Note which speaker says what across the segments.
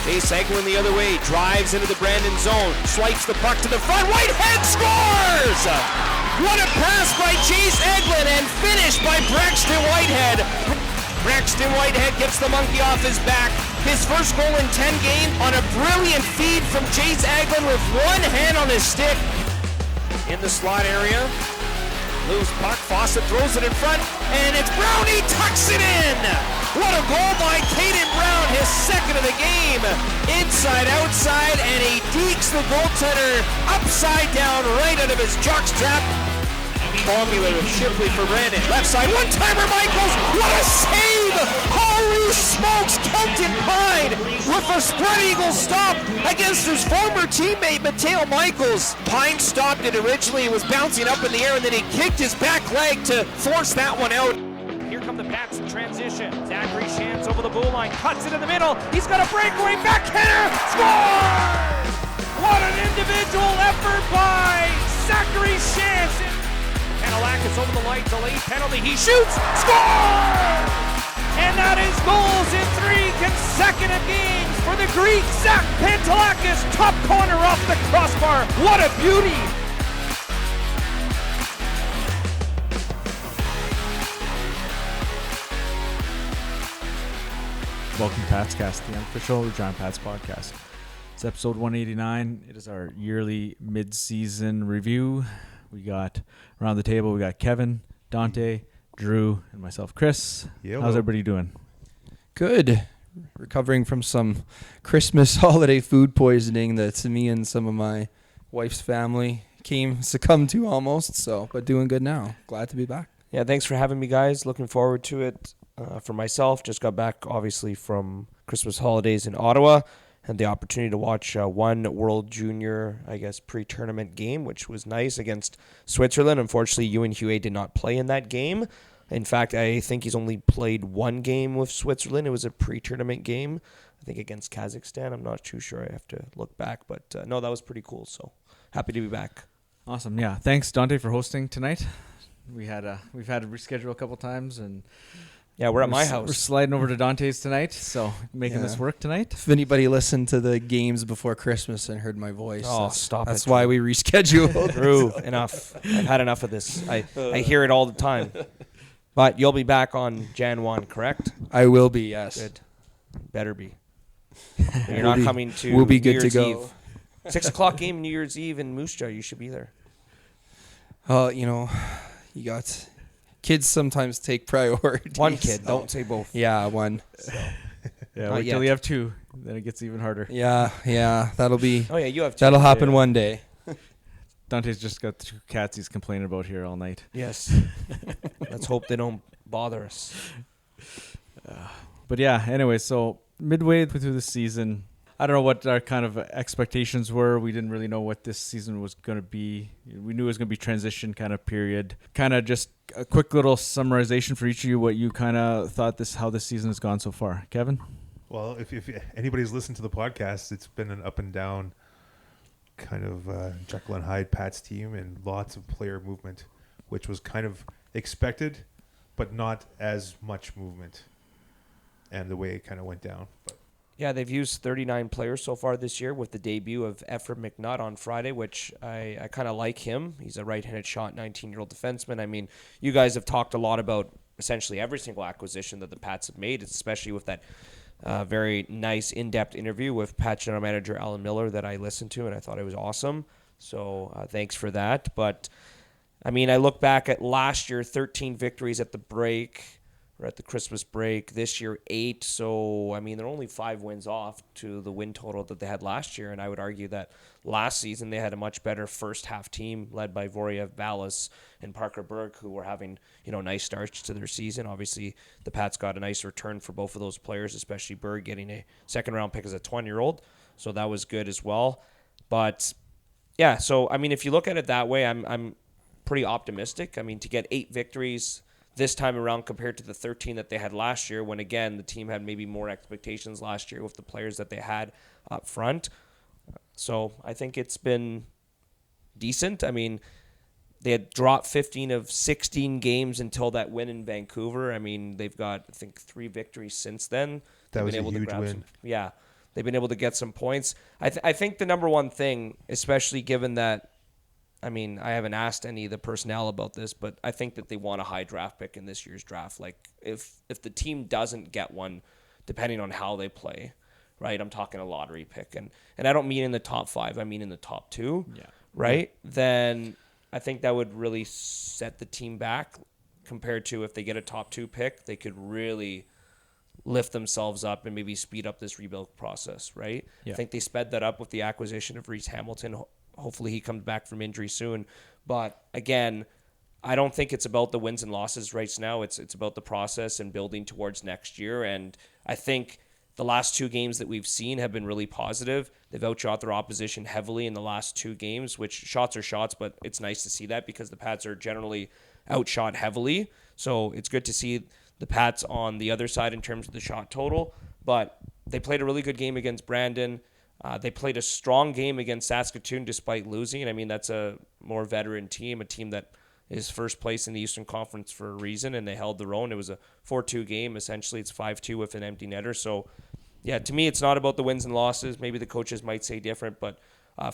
Speaker 1: Chase Eglin the other way, drives into the Brandon zone, swipes the puck to the front, Whitehead scores! What a pass by Chase Eglin and finished by Braxton Whitehead. Braxton Whitehead gets the monkey off his back. His first goal in 10 games on a brilliant feed from Chase Eglin with one hand on his stick. In the slot area, loose puck, Fawcett throws it in front, and it's Brown, he tucks it in! What a goal by Caden Brown, his second of the game. Inside, outside, and he dekes the goaltender upside down right out of his jockstrap. Formula with Shipley for Brandon. Left side, one-timer Michaels. What a save! Holy smokes, Kelton Pine with a spread eagle stop against his former teammate Mateo Michaels. Pine stopped it originally. It was bouncing up in the air, and then he kicked his back leg to force that one out. Here come the Pats in transition. Zachary Shantz over the blue line, cuts it in the middle. He's got a breakaway backhander. Scores! What an individual effort by Zachary Shantz. Kanalakis over the line, delayed penalty. He shoots, scores! And that is goals in 3 consecutive games for the Greek. Zach Pantelakis, top corner off the crossbar. What a beauty!
Speaker 2: Welcome to Patscast, the unofficial Giant Pats podcast. It's episode 189. It is our yearly mid-season review. We got around the table, we got Kevin, Dante, Drew, and myself, Chris.
Speaker 3: Yo.
Speaker 2: How's everybody doing?
Speaker 4: Good. Recovering from some Christmas holiday food poisoning that me and some of my wife's family succumbed to almost. But doing good now. Glad to be back.
Speaker 1: Yeah, thanks for having me, guys. Looking forward to it. For myself, just got back, obviously, from Christmas holidays in Ottawa. Had the opportunity to watch one World Junior, pre-tournament game, which was nice against Switzerland. Unfortunately, Ewan Huey did not play in that game. In fact, I think he's only played one game with Switzerland. It was a pre-tournament game, I think against Kazakhstan. I'm not too sure. I have to look back. But no, that was pretty cool. So happy to be back.
Speaker 2: Awesome. Yeah. Thanks, Dante, for hosting tonight. We've had to reschedule a couple times, and
Speaker 1: yeah, we're at my house.
Speaker 2: We're sliding over to Dante's tonight, so making this work tonight.
Speaker 4: If anybody listened to the games before Christmas and heard my voice,
Speaker 1: stop it.
Speaker 4: That's why we rescheduled.
Speaker 1: Drew, enough. I've had enough of this. I hear it all the time. But you'll be back on Jan 1, correct?
Speaker 4: I will be, yes.
Speaker 1: Good. Better be. You're not coming to
Speaker 4: We'll be
Speaker 1: New
Speaker 4: good
Speaker 1: Year's
Speaker 4: to go.
Speaker 1: Eve. 6 o'clock game New Year's Eve in Moose Jaw. You should be there.
Speaker 4: You got... Kids sometimes take priority.
Speaker 1: One kid, don't say both.
Speaker 4: Yeah, one.
Speaker 2: Yeah, wait till you have 2. Then it gets even harder.
Speaker 4: Yeah, that'll be...
Speaker 1: Oh, yeah, you have 2.
Speaker 4: That'll happen one day.
Speaker 2: Dante's just got 2 cats he's complaining about here all night.
Speaker 1: Yes. Let's hope they don't bother us.
Speaker 2: But yeah, anyway, so midway through the season, I don't know what our kind of expectations were. We didn't really know what this season was going to be. We knew it was going to be transition kind of period. Kind of just a quick little summarization for each of you, what you kind of thought how this season has gone so far. Kevin?
Speaker 3: Well, if anybody's listened to the podcast, it's been an up and down kind of Jekyll and Hyde Pats team and lots of player movement, which was kind of expected, but not as much movement and the way it kind of went down. But
Speaker 1: yeah, they've used 39 players so far this year with the debut of Ephraim McNutt on Friday, which I kind of like him. He's a right-handed shot, 19-year-old defenseman. I mean, you guys have talked a lot about essentially every single acquisition that the Pats have made, especially with that very nice in-depth interview with Pat General Manager Alan Miller that I listened to, and I thought it was awesome. So thanks for that. But, I mean, I look back at last year, 13 victories at the break. We're at the Christmas break. This year, 8. So, I mean, they're only 5 wins off to the win total that they had last year. And I would argue that last season they had a much better first-half team led by Voriev Ballas and Parker Berg, who were having, nice starts to their season. Obviously, the Pats got a nice return for both of those players, especially Berg getting a second-round pick as a 20-year-old. So that was good as well. But, yeah, so, I mean, if you look at it that way, I'm pretty optimistic. I mean, to get 8 victories this time around compared to the 13 that they had last year, when, again, the team had maybe more expectations last year with the players that they had up front. So I think it's been decent. I mean, they had dropped 15 of 16 games until that win in Vancouver. I mean, they've got, I think, 3 victories since then.
Speaker 3: that was a huge win.
Speaker 5: They've been able to get some points. I think the number one thing, especially given that, I mean, I haven't asked any of the personnel about this, but I think that they want a high draft pick in this year's draft. Like, if the team doesn't get one, depending on how they play, right? I'm talking a lottery pick. And I don't mean in the top 5. I mean in the top 2, right? Yeah. Then I think that would really set the team back compared to if they get a top 2 pick, they could really lift themselves up and maybe speed up this rebuild process, right? Yeah. I think they sped that up with the acquisition of Reese Hamilton. Hopefully he comes back from injury soon. But again, I don't think it's about the wins and losses right now. It's about the process and building towards next year. And I think the last 2 games that we've seen have been really positive. They've outshot their opposition heavily in the last 2 games, which shots are shots, but it's nice to see that because the Pats are generally outshot heavily. So it's good to see the Pats on the other side in terms of the shot total. But they played a really good game against Brandon. They played a strong game against Saskatoon despite losing. I mean, that's a more veteran team, a team that is first place in the Eastern Conference for a reason, and they held their own. It was a 4-2 game. Essentially, it's 5-2 with an empty netter. So, yeah, to me, it's not about the wins and losses. Maybe the coaches might say different, but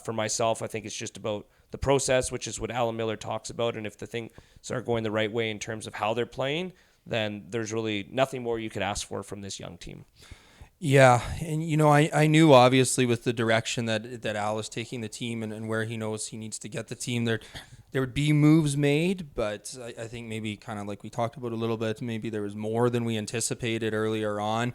Speaker 5: for myself, I think it's just about the process, which is what Alan Miller talks about. And if the things are going the right way in terms of how they're playing, then there's really nothing more you could ask for from this young team.
Speaker 4: Yeah, and I knew obviously with the direction that Al is taking the team and where he knows he needs to get the team there would be moves made, but I think maybe kind of like we talked about a little bit, maybe there was more than we anticipated earlier on.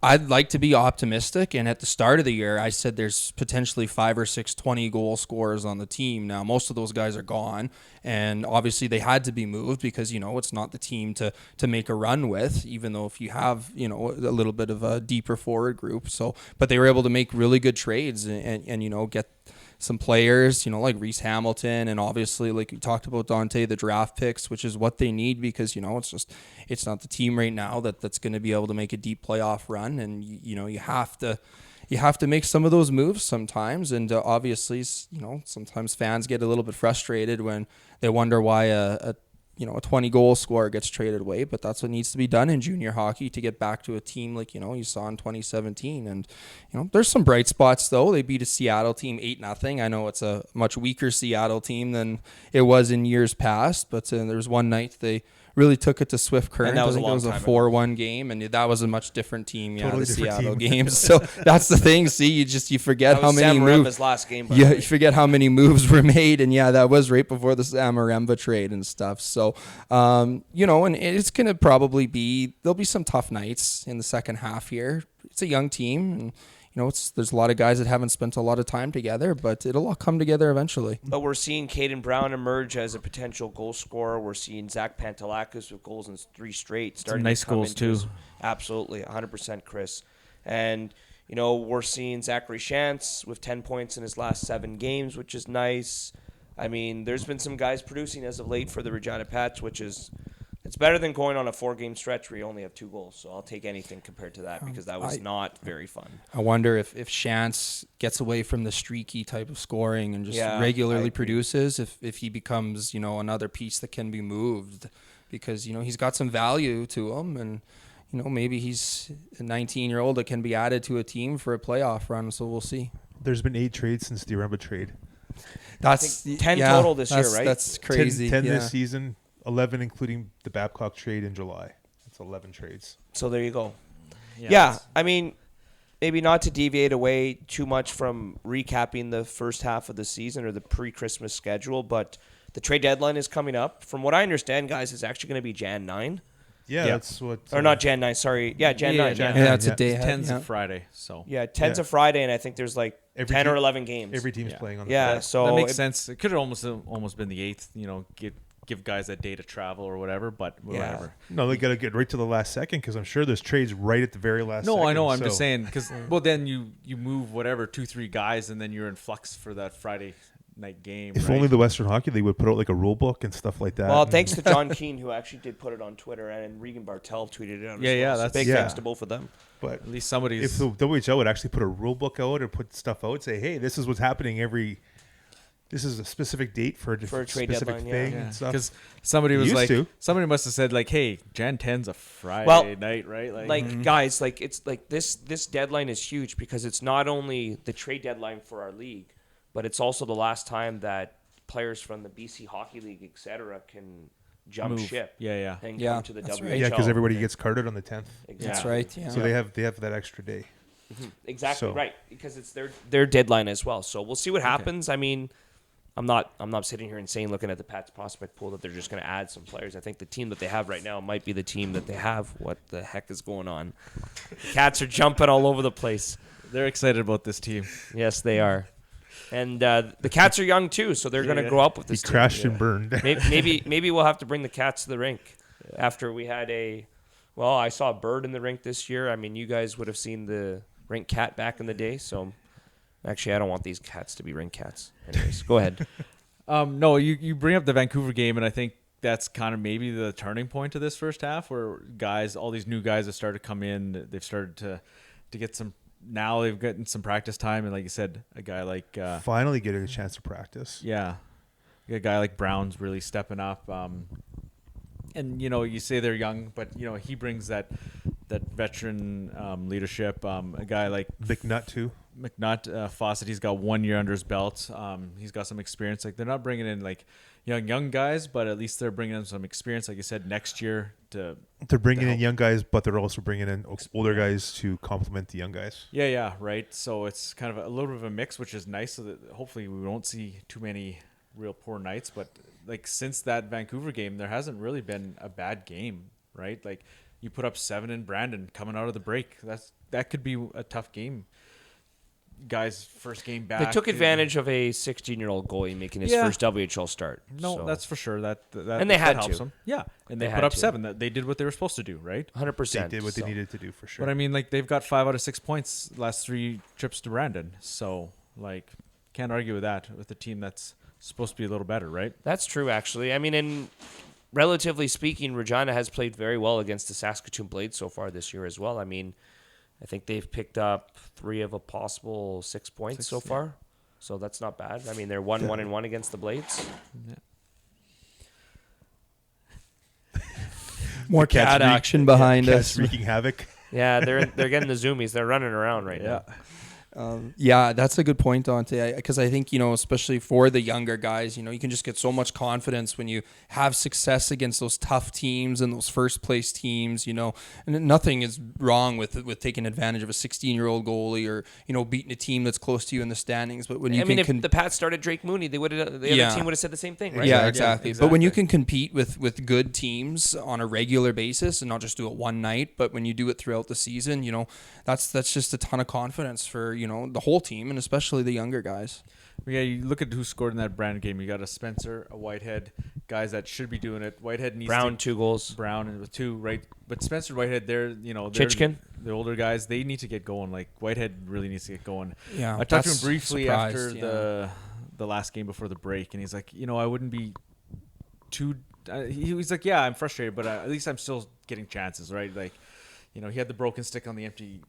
Speaker 4: I'd like to be optimistic, and at the start of the year, I said there's potentially 5 or 6 20-goal scorers on the team. Now, most of those guys are gone, and obviously they had to be moved because, it's not the team to make a run with, even though if you have, a little bit of a deeper forward group. So, but they were able to make really good trades and get some players, like Reese Hamilton, and obviously, like we talked about, Dante, the draft picks, which is what they need because, it's not the team right now that's going to be able to make a deep playoff run. And, you have to make some of those moves sometimes. And obviously, sometimes fans get a little bit frustrated when they wonder why a 20-goal scorer gets traded away, but that's what needs to be done in junior hockey to get back to a team like, you saw in 2017. And, there's some bright spots, though. They beat a Seattle team 8-0. I know it's a much weaker Seattle team than it was in years past, but there was one night they really took it to Swift Current. I think it was a 4-1 game, and that was a much different team, the Seattle games. So that's the thing. See, you forget how many moves.
Speaker 5: Last game,
Speaker 4: you forget how many moves were made, and that was right before the Amaremba trade and stuff. So, and it's gonna probably there'll be some tough nights in the second half here. It's a young team, and there's a lot of guys that haven't spent a lot of time together, but it'll all come together eventually.
Speaker 5: But we're seeing Caden Brown emerge as a potential goal scorer. We're seeing Zach Pantelakis with goals in 3 straight.
Speaker 2: Some nice goals, too.
Speaker 5: Absolutely, 100%, Chris. And, we're seeing Zachary Shantz with 10 points in his last 7 games, which is nice. I mean, there's been some guys producing as of late for the Regina Pats, which is... It's better than going on a 4-game stretch where you only have 2 goals. So I'll take anything compared to that because that was not very fun.
Speaker 4: I wonder if Shantz gets away from the streaky type of scoring and just regularly produces, if he becomes, another piece that can be moved because, he's got some value to him and, maybe he's a 19-year-old that can be added to a team for a playoff run. So we'll see.
Speaker 3: There's been 8 trades since the Aremba trade.
Speaker 4: That's
Speaker 5: 10 total this year, right?
Speaker 4: That's crazy.
Speaker 3: 10 this season. 11 including the Babcock trade in July. That's 11 trades.
Speaker 5: So there you go. Yeah, I mean, maybe not to deviate away too much from recapping the first half of the season or the pre-Christmas schedule, but the trade deadline is coming up. From what I understand, guys, it's actually going to be Jan 9.
Speaker 3: Yeah, that's what...
Speaker 5: or not Jan 9, sorry. Yeah, Jan 9.
Speaker 4: Yeah, that's a day ahead.
Speaker 2: 10's a Friday, so...
Speaker 5: Yeah, 10's a Friday, and I think there's like every 10 or 11 games.
Speaker 3: Every team's playing on the
Speaker 5: Friday. So...
Speaker 2: That makes sense. It could have almost been the 8th, give guys a day to travel or whatever, but whatever.
Speaker 3: No, they got to get right to the last second because I'm sure there's trades right at the very last second.
Speaker 2: No, I know. I'm just saying because, then you move whatever, 2-3 guys and then you're in flux for that Friday night game.
Speaker 3: If only the Western Hockey League would put out like a rule book and stuff like that.
Speaker 5: Well, thanks to John Keane, who actually did put it on Twitter, and Regan Bartel tweeted it out.
Speaker 2: That's
Speaker 5: big thanks to both of them.
Speaker 3: But
Speaker 2: at least somebody's...
Speaker 3: If the WHL would actually put a rule book out or put stuff out, say, hey, this is what's happening every this is a specific date for a
Speaker 5: trade
Speaker 3: specific
Speaker 5: deadline,
Speaker 3: thing
Speaker 5: yeah.
Speaker 3: and stuff.
Speaker 2: Because somebody was
Speaker 3: Used
Speaker 2: like,
Speaker 3: to.
Speaker 2: somebody must have said like, "Hey, Jan 10's a Friday night, right?"
Speaker 5: Like guys, like it's like this deadline is huge because it's not only the trade deadline for our league, but it's also the last time that players from the BC Hockey League, etc., can jump
Speaker 2: Move.
Speaker 5: ship.
Speaker 2: Yeah.
Speaker 5: And
Speaker 4: Yeah,
Speaker 5: come to the
Speaker 4: that's
Speaker 5: WHL.
Speaker 4: right.
Speaker 3: Yeah, because everybody gets carded on the 10th.
Speaker 5: Exactly.
Speaker 4: That's right. Yeah.
Speaker 3: So they have that extra day.
Speaker 5: Exactly
Speaker 3: So-
Speaker 5: right, because it's their deadline as well. So we'll see what happens. I mean, I'm not sitting here and saying, looking at the Pats prospect pool, that they're just going to add some players. I think the team that they have right now might be the team that they have. What the heck is going on? The Cats are jumping all over the place.
Speaker 2: They're excited about this team.
Speaker 5: Yes, they are. And the Cats are young too, so they're going to grow up with
Speaker 3: He
Speaker 5: this team.
Speaker 3: crashed and burned.
Speaker 5: Maybe we'll have to bring the Cats to the rink after we had I saw a bird in the rink this year. I mean, you guys would have seen the rink cat back in the day. So actually, I don't want these cats to be rink cats. Anyways, go ahead.
Speaker 2: No, you bring up the Vancouver game, and I think that's kind of maybe the turning point of this first half, where all these new guys have started to come in. They've started to get some. Now they've gotten some practice time, and like you said, a guy like
Speaker 3: Finally getting a chance to practice.
Speaker 2: yeah, a guy like Brown's really stepping up. And you say they're young, but he brings that veteran leadership. A guy like
Speaker 3: McNutt too.
Speaker 2: Fawcett, he's got 1 year under his belt. He's got some experience. Like, they're not bringing in like young guys, but at least they're bringing in some experience. Like you said, next year
Speaker 3: They're bringing in young guys, but they're also bringing in older guys to complement the young guys.
Speaker 2: Yeah, right. So it's kind of a little bit of a mix, which is nice. So that hopefully we won't see too many real poor nights. But like, since that Vancouver game, there hasn't really been a bad game, right? Like, you put up 7 in Brandon coming out of the break. That could be a tough game. Guys, first game back.
Speaker 5: They took advantage of a 16-year-old goalie making his first WHL start.
Speaker 2: No,
Speaker 5: so.
Speaker 2: that's for sure. That
Speaker 5: And they had
Speaker 2: helps
Speaker 5: to.
Speaker 2: them. Yeah, and they
Speaker 5: They
Speaker 2: put
Speaker 5: had
Speaker 2: up
Speaker 5: to.
Speaker 2: 7. They did what they were supposed to do, right?
Speaker 5: 100%.
Speaker 3: They did what they needed to do for sure.
Speaker 2: But I mean, like, they've got 5 out of 6 points last 3 trips to Brandon. So, like, can't argue with that with a team that's supposed to be a little better, right?
Speaker 5: That's true, actually. I mean, and relatively speaking, Regina has played very well against the Saskatoon Blades so far this year as well. I mean, I think they've picked up 3 of a possible 6 points so far. So that's not bad. I mean, they're 1-1-1 against the Blades.
Speaker 4: More cat action behind us.
Speaker 3: Wreaking havoc.
Speaker 5: Yeah, they're getting the zoomies. They're running around right now.
Speaker 4: Yeah, that's a good point, Dante. Because I think, especially for the younger guys, you can just get so much confidence when you have success against those tough teams and those first place teams. And nothing is wrong with taking advantage of a 16-year-old goalie or beating a team that's close to you in the standings. But when you
Speaker 5: if the Pats started Drake Mooney, the other team would have said the same thing, right?
Speaker 4: Yeah, exactly. But when you can compete with good teams on a regular basis and not just do it one night, but when you do it throughout the season, that's just a ton of confidence for the whole team and especially the younger guys.
Speaker 2: Yeah, you look at who scored in that Brandon game. You got a Spencer, a Whitehead, guys that should be doing it. Whitehead needs
Speaker 5: Brown 2 goals.
Speaker 2: Brown and with 2, right? But Spencer, Whitehead, they're
Speaker 5: Chichkin?
Speaker 2: the older guys. They need to get going. Like, Whitehead really needs to get going.
Speaker 4: Yeah,
Speaker 2: I talked to him
Speaker 4: that's
Speaker 2: briefly
Speaker 4: surprised,
Speaker 2: after the last game before the break, and he's like, I wouldn't be too. He was like, yeah, I'm frustrated, but at least I'm still getting chances, right? Like, he had the broken stick on the empty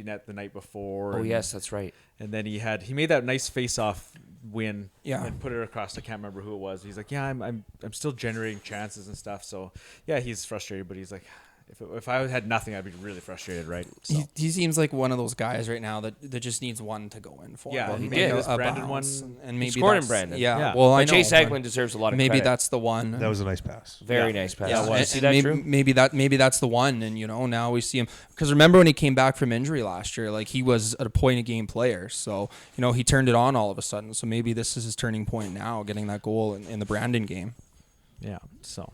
Speaker 2: net the night before.
Speaker 5: Oh, yes, that's right.
Speaker 2: And then he made that nice face-off win.
Speaker 4: Yeah.
Speaker 2: And put it across. I can't remember who it was. He's like, yeah, I'm still generating chances and stuff. So yeah, he's frustrated, but he's like, if I had nothing, I'd be really frustrated, right? So.
Speaker 4: He seems like one of those guys right now that just needs one to go in for.
Speaker 2: Yeah,
Speaker 4: him.
Speaker 2: he
Speaker 4: Maybe
Speaker 2: did. This
Speaker 4: a
Speaker 2: Brandon
Speaker 4: bounce,
Speaker 2: one,
Speaker 4: and maybe
Speaker 5: scored in
Speaker 4: that's-
Speaker 5: Brandon.
Speaker 4: Yeah,
Speaker 2: Yeah.
Speaker 4: well, I
Speaker 5: But
Speaker 4: know.
Speaker 5: Chase Eglin deserves a lot of
Speaker 4: maybe
Speaker 5: credit.
Speaker 4: that's the one.
Speaker 3: That was a nice pass.
Speaker 5: Very nice pass.
Speaker 4: Yeah,
Speaker 5: Want to see that,
Speaker 4: maybe,
Speaker 5: Drew?
Speaker 4: maybe that's the one, and now we see him because remember when he came back from injury last year, like he was a point a game player, so he turned it on all of a sudden. So maybe this is his turning point now, getting that goal in the Brandon game.
Speaker 2: Yeah. So.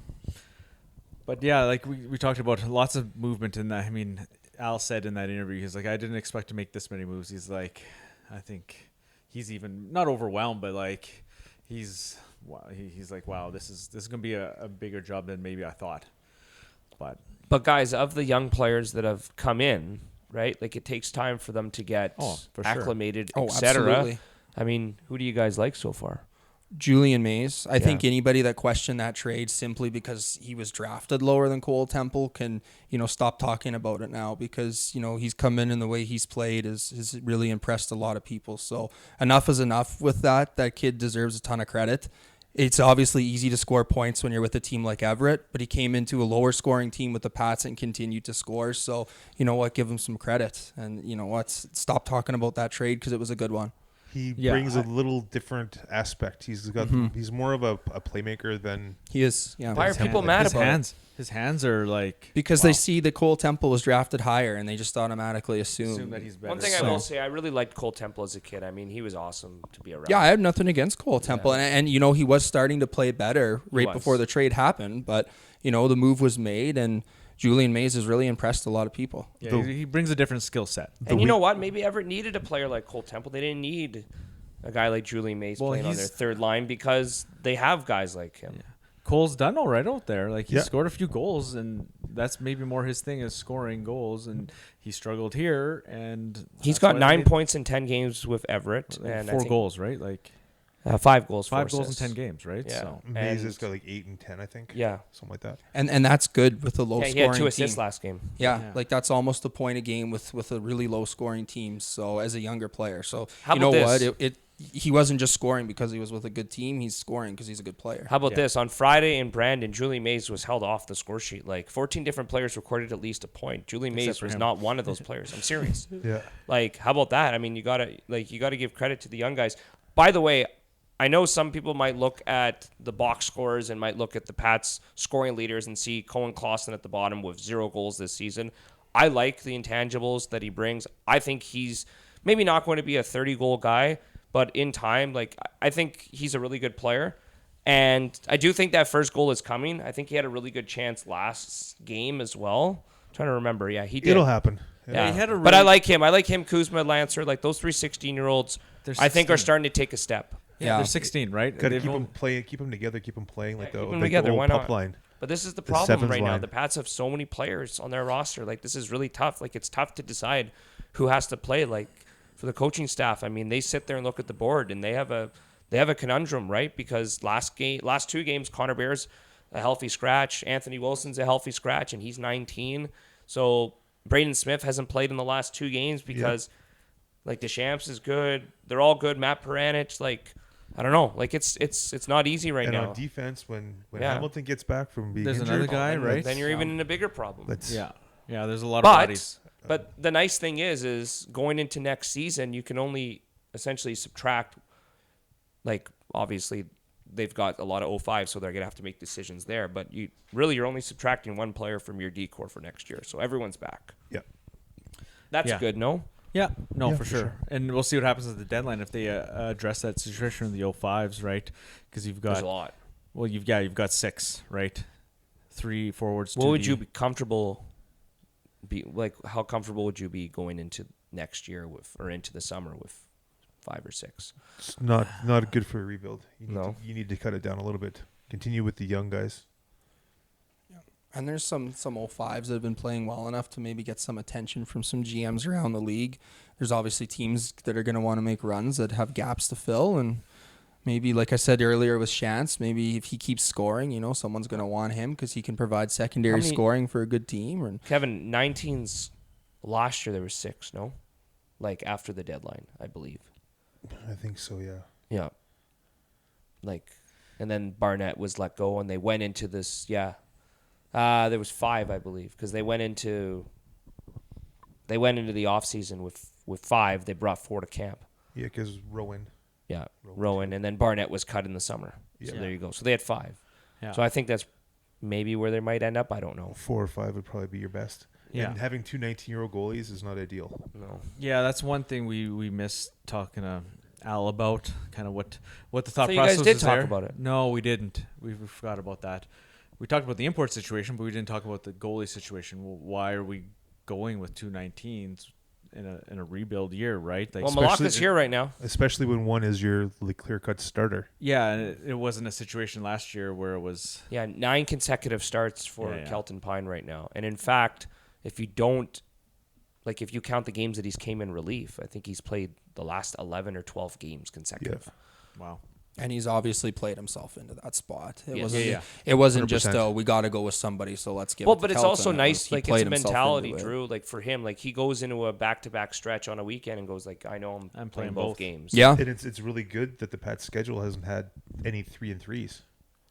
Speaker 2: But yeah, like we talked about, lots of movement in that. I mean, Al said in that interview, he's like, I didn't expect to make this many moves. He's like, I think he's even not overwhelmed, but like he's like, wow, this is gonna be a bigger job than maybe I thought. But
Speaker 5: guys, of the young players that have come in, right? Like, it takes time for them to get
Speaker 2: for sure.
Speaker 5: acclimated,
Speaker 4: Oh,
Speaker 5: etc.
Speaker 4: absolutely.
Speaker 5: I mean, who do you guys like so far?
Speaker 4: Julian Mays. I think anybody that questioned that trade simply because he was drafted lower than Cole Temple can, stop talking about it now, because, he's come in and the way he's played has really impressed a lot of people. So enough is enough with that. That kid deserves a ton of credit. It's obviously easy to score points when you're with a team like Everett, but he came into a lower scoring team with the Pats and continued to score. So, you know what, give him some credit. And you know what, stop talking about that trade because it was a good one.
Speaker 3: He brings a little different aspect. He's got he's more of a playmaker than
Speaker 4: he is. Yeah.
Speaker 5: Why are people mad
Speaker 2: his
Speaker 5: about
Speaker 2: hands? His hands are like
Speaker 4: because they see that Cole Temple was drafted higher and they just automatically assume
Speaker 2: that he's better.
Speaker 5: One thing I will say, I really liked Cole Temple as a kid. I mean, he was awesome to be around.
Speaker 4: Yeah, I have nothing against Cole Temple, and he was starting to play better before the trade happened, but the move was made, and Julian Mays has really impressed a lot of people.
Speaker 2: Yeah, he brings a different skill set.
Speaker 5: And you know what? Maybe Everett needed a player like Cole Temple. They didn't need a guy like Julian Mays playing on their third line because they have guys like him.
Speaker 2: Yeah. Cole's done all right out there. Like, he scored a few goals, and that's maybe more his thing is scoring goals, and he struggled here. And
Speaker 5: he's got 9 points in 10 games with Everett. And
Speaker 2: 4 goals, right? Like
Speaker 5: 5 goals.
Speaker 2: 5 goals in 10 games, right?
Speaker 5: Yeah.
Speaker 2: So
Speaker 3: Mays has got like 8 and 10, I think.
Speaker 5: Yeah.
Speaker 3: Something like that.
Speaker 4: And that's good with a low scoring team.
Speaker 5: He had 2 assists last game.
Speaker 4: Yeah, like that's almost a point a game with a really low scoring team. So as a younger player, so
Speaker 5: How about this?
Speaker 4: what? He wasn't just scoring because he was with a good team. He's scoring because he's a good player.
Speaker 5: How about this? On Friday in Brandon, Julian Mays was held off the score sheet. Like 14 different players recorded at least a point. Julian Mays was not one of those players. I'm serious.
Speaker 3: Yeah.
Speaker 5: Like, how about that? I mean, you gotta give credit to the young guys. By the way, I know some people might look at the box scores and might look at the Pats scoring leaders and see Cohen Clausen at the bottom with 0 goals this season. I like the intangibles that he brings. I think he's maybe not going to be a 30-goal guy, but in time, like, I think he's a really good player. And I do think that first goal is coming. I think he had a really good chance last game as well. I'm trying to remember. Yeah, he did.
Speaker 3: It'll happen.
Speaker 5: Yeah,
Speaker 2: he had a
Speaker 5: but I like him. I like him, Kuzma, Lancer. Like, those 3 16-year-olds, I think are
Speaker 2: 16.
Speaker 5: starting to take a step.
Speaker 2: yeah, they're 16, right?
Speaker 3: Got to
Speaker 2: They've
Speaker 3: keep
Speaker 2: all-
Speaker 3: them playing, keep them together, keep them playing like
Speaker 5: keep
Speaker 3: the
Speaker 5: 'em
Speaker 3: like
Speaker 5: together,
Speaker 3: the
Speaker 5: why
Speaker 3: old
Speaker 5: not?
Speaker 3: pup line.
Speaker 5: But this is the
Speaker 3: The
Speaker 5: problem
Speaker 3: sevens
Speaker 5: right now.
Speaker 3: line.
Speaker 5: The Pats have so many players on their roster. Like, this is really tough. Like, it's tough to decide who has to play. Like, for the coaching staff, I mean, they sit there and look at the board, and they have a conundrum, right? Because last 2 games, Connor Bear's a healthy scratch, Anthony Wilson's a healthy scratch, and he's 19. So Braden Smith hasn't played in the last 2 games because, like, Deschamps is good. They're all good. Matt Peranich, like, I don't know. Like, it's not easy right
Speaker 3: And
Speaker 5: now.
Speaker 3: on defense, when
Speaker 5: Yeah.
Speaker 3: Hamilton gets back from being
Speaker 2: There's
Speaker 3: injured,
Speaker 2: another guy, right?
Speaker 5: Then you're even in a bigger problem.
Speaker 2: yeah, there's a lot of bodies.
Speaker 5: But the nice thing is going into next season, you can only essentially subtract, like, obviously they've got a lot of 05, so they're going to have to make decisions there. But you're only subtracting 1 player from your decor for next year. So everyone's back.
Speaker 3: Yeah.
Speaker 5: That's good, no?
Speaker 2: Yeah, no,
Speaker 3: Yeah,
Speaker 2: for
Speaker 3: for
Speaker 2: sure.
Speaker 3: sure.
Speaker 2: And we'll see what happens at the deadline if they address that situation in the 05s, right? Because you've got
Speaker 5: There's a lot.
Speaker 2: Well, you've got 6, right? 3 forwards.
Speaker 5: What would you be comfortable how comfortable would you be going into next year or into the summer with 5 or 6?
Speaker 3: It's not good for a rebuild. You need to cut it down a little bit. Continue with the young guys.
Speaker 4: And there's some 05s that have been playing well enough to maybe get some attention from some GMs around the league. There's obviously teams that are going to want to make runs that have gaps to fill, and maybe, like I said earlier with Shantz, maybe if he keeps scoring, someone's going to want him because he can provide secondary scoring for a good team. Or
Speaker 5: Kevin, 19's last year there were 6, no? Like, after the deadline, I believe.
Speaker 3: I think so, yeah.
Speaker 5: Yeah. Like, and then Barnett was let go, and they went into this, there was 5, I believe, because they went into the offseason with 5. They brought 4 to camp.
Speaker 3: Yeah, because Rowan.
Speaker 5: Yeah, Rowan, and then Barnett was cut in the summer. So there you go. So they had 5.
Speaker 2: Yeah.
Speaker 5: So I think that's maybe where they might end up. I don't know.
Speaker 3: 4 or 5 would probably be your best.
Speaker 2: Yeah.
Speaker 3: And having 2 19-year-old goalies is not ideal.
Speaker 5: No.
Speaker 2: Yeah, that's one thing we missed talking to Al about, kind of what the thought
Speaker 5: So you
Speaker 2: process
Speaker 5: guys did
Speaker 2: is
Speaker 5: talk
Speaker 2: there.
Speaker 5: about it.
Speaker 2: No, we didn't. We forgot about that. We talked about the import situation, but we didn't talk about the goalie situation. Well, why are we going with 2 19s in a rebuild year, right? Like,
Speaker 5: Well, Malacca's here right now.
Speaker 3: Especially when one is your clear-cut starter.
Speaker 2: yeah, and it wasn't a situation last year where it was.
Speaker 5: Yeah, 9 consecutive starts for
Speaker 2: Yeah.
Speaker 5: Kelton Pine right now. And in fact, if you count the games that he's came in relief, I think he's played the last 11 or 12 games consecutive.
Speaker 2: Wow.
Speaker 4: And he's obviously played himself into that spot. It
Speaker 5: Yes.
Speaker 4: wasn't.
Speaker 2: Yeah.
Speaker 4: It wasn't just
Speaker 3: 100%.
Speaker 4: we got to go with somebody, so let's give.
Speaker 5: Well,
Speaker 4: it to
Speaker 5: but it's
Speaker 4: Kelton.
Speaker 5: also
Speaker 4: It was
Speaker 5: nice,
Speaker 4: he
Speaker 5: like it's
Speaker 4: played
Speaker 5: a
Speaker 4: himself
Speaker 5: mentality,
Speaker 4: into it.
Speaker 5: Drew. Like for him, like he goes into a back-to-back stretch on a weekend and goes like, I know I'm playing both games.
Speaker 4: Yeah,
Speaker 3: And it's really good that the Pats schedule hasn't had any 3-3s.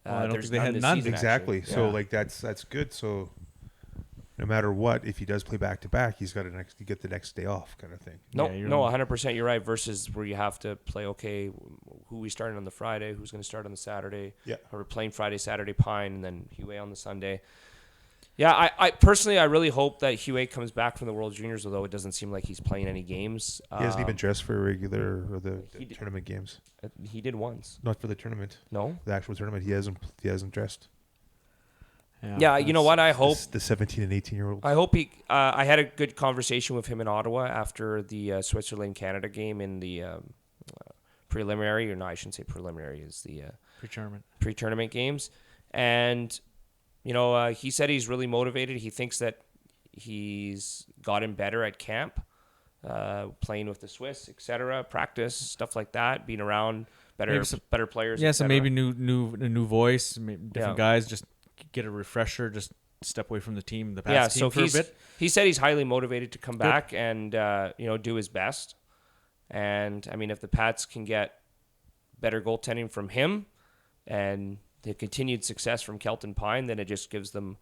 Speaker 2: Well, I don't
Speaker 5: There's
Speaker 2: think they had
Speaker 5: this
Speaker 2: none.
Speaker 5: season,
Speaker 3: Exactly.
Speaker 5: actually.
Speaker 3: So
Speaker 5: Yeah.
Speaker 3: like that's good. So no matter what, if he does play back to back, you get the next day off, kind of thing.
Speaker 5: No,
Speaker 2: Yeah, you're
Speaker 5: no,
Speaker 2: right.
Speaker 5: 100%. You're right. Versus where you have to play. Okay, who we starting on the Friday? Who's going to start on the Saturday?
Speaker 3: Yeah.
Speaker 5: Or we're playing Friday, Saturday, Pine, and then Huey on the Sunday. Yeah, I personally, I really hope that Huey comes back from the World Juniors, although it doesn't seem like he's playing any games.
Speaker 3: He hasn't even dressed for regular or the
Speaker 5: he did-
Speaker 3: tournament games.
Speaker 5: He did once.
Speaker 3: Not for the tournament.
Speaker 5: No.
Speaker 3: The actual tournament, he hasn't dressed.
Speaker 5: Yeah, you know what? I hope
Speaker 3: The 17 and 18-year-olds.
Speaker 5: I hope he. I had a good conversation with him in Ottawa after the Switzerland Canada game in the preliminary, or no, I shouldn't say preliminary. Is the
Speaker 2: Pre-tournament.
Speaker 5: pre-tournament games, and you know he said he's really motivated. He thinks that he's gotten better at camp, playing with the Swiss, etc., practice stuff like that, being around better players.
Speaker 2: Yeah,
Speaker 5: et
Speaker 2: so
Speaker 5: cetera.
Speaker 2: maybe a new voice, different
Speaker 5: Yeah.
Speaker 2: guys, just get a refresher, just step away from the team, the past team for a bit.
Speaker 5: He said he's highly motivated to come back and do his best. And I mean, if the Pats can get better goaltending from him and the continued success from Kelton Pine, then it just gives them